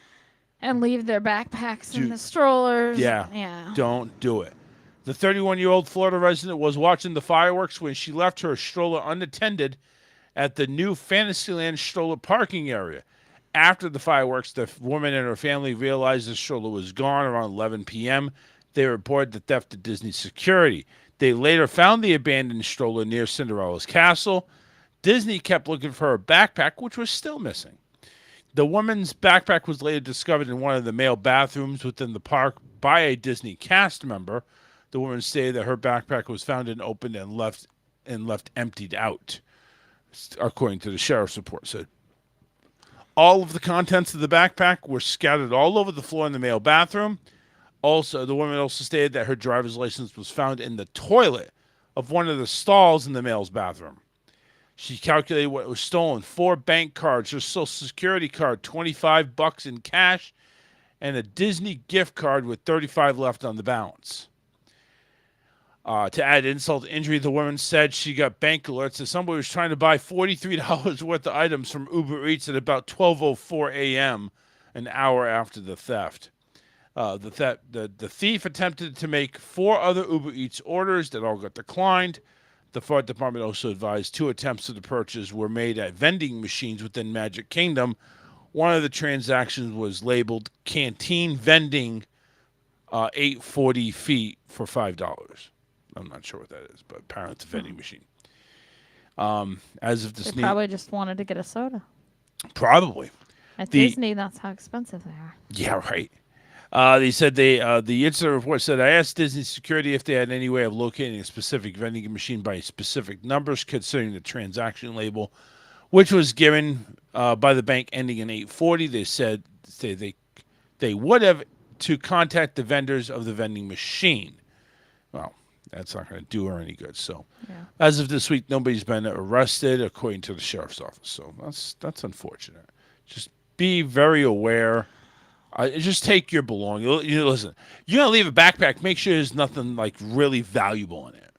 And leave their backpacks in the strollers. Yeah. Yeah. Don't do it. The 31-year-old Florida resident was watching the fireworks when she left her stroller unattended at the new Fantasyland stroller parking area. After the fireworks, the woman and her family realized the stroller was gone around 11 p.m. They reported the theft to Disney security. They later found the abandoned stroller near Cinderella's castle. Disney kept looking for her backpack, which was still missing. The woman's backpack was later discovered in one of the male bathrooms within the park by a Disney cast member. The woman stated that her backpack was found and opened and left emptied out, according to the sheriff's report. Said all of the contents of the backpack were scattered all over the floor in the male bathroom. Also, the woman also stated that her driver's license was found in the toilet of one of the stalls in the male's bathroom. She calculated what was stolen: 4 bank cards, her social security card, $25 in cash, and a Disney gift card with $35 left on the balance. To add insult to injury, the woman said she got bank alerts that somebody was trying to buy $43 worth of items from Uber Eats at about 12:04 a.m., an hour after the theft. The thief attempted to make 4 other Uber Eats orders that all got declined. The Fire Department also advised 2 attempts to the purchase were made at vending machines within Magic Kingdom. One of the transactions was labeled Canteen Vending, 840 feet for $5. I'm not sure what that is, but apparently it's a vending machine. As of this, They probably just wanted to get a soda. Probably. At Disney, that's how expensive they are. Yeah, right. They said the incident report said, I asked Disney security if they had any way of locating a specific vending machine by specific numbers considering the transaction label, which was given by the bank ending in 840. They said they would have to contact the vendors of the vending machine. Well, that's not going to do her any good. So, as of this week, nobody's been arrested, according to the sheriff's office. So that's unfortunate. Just be very aware. Just take your belongings. Listen, you're gonna leave a backpack. Make sure there's nothing like really valuable in it.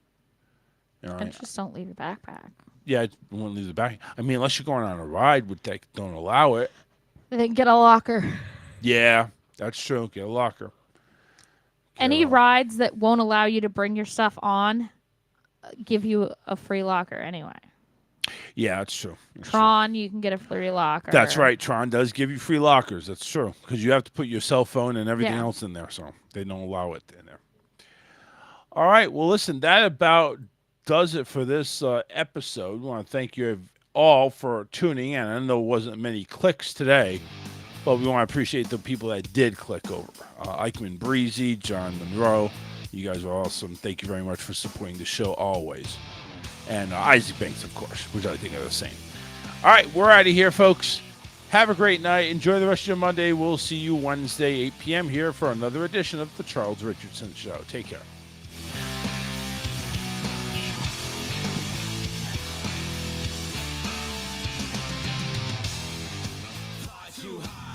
All right? And just don't leave your backpack. Yeah, I wouldn't leave the back. I mean, unless you're going on a ride, would they don't allow it. Then get a locker. Yeah, that's true. Get a locker. Any rides that won't allow you to bring your stuff on give you a free locker anyway. Yeah, that's true. Tron, you can get a free locker. That's right. Tron does give you free lockers. That's true. Because you have to put your cell phone and everything else in there. So they don't allow it in there. All right. Well, listen, that about does it for this episode. We want to thank you all for tuning in. I know it wasn't many clicks today, but we want to appreciate the people that did click over. Eichmann Breezy, John Monroe. You guys are awesome. Thank you very much for supporting the show always. And Isaac Banks, of course, which I think are the same. All right, we're out of here, folks. Have a great night. Enjoy the rest of your Monday. We'll see you Wednesday, 8 p.m. here for another edition of The Charles Richardson Show. Take care. Fly too high.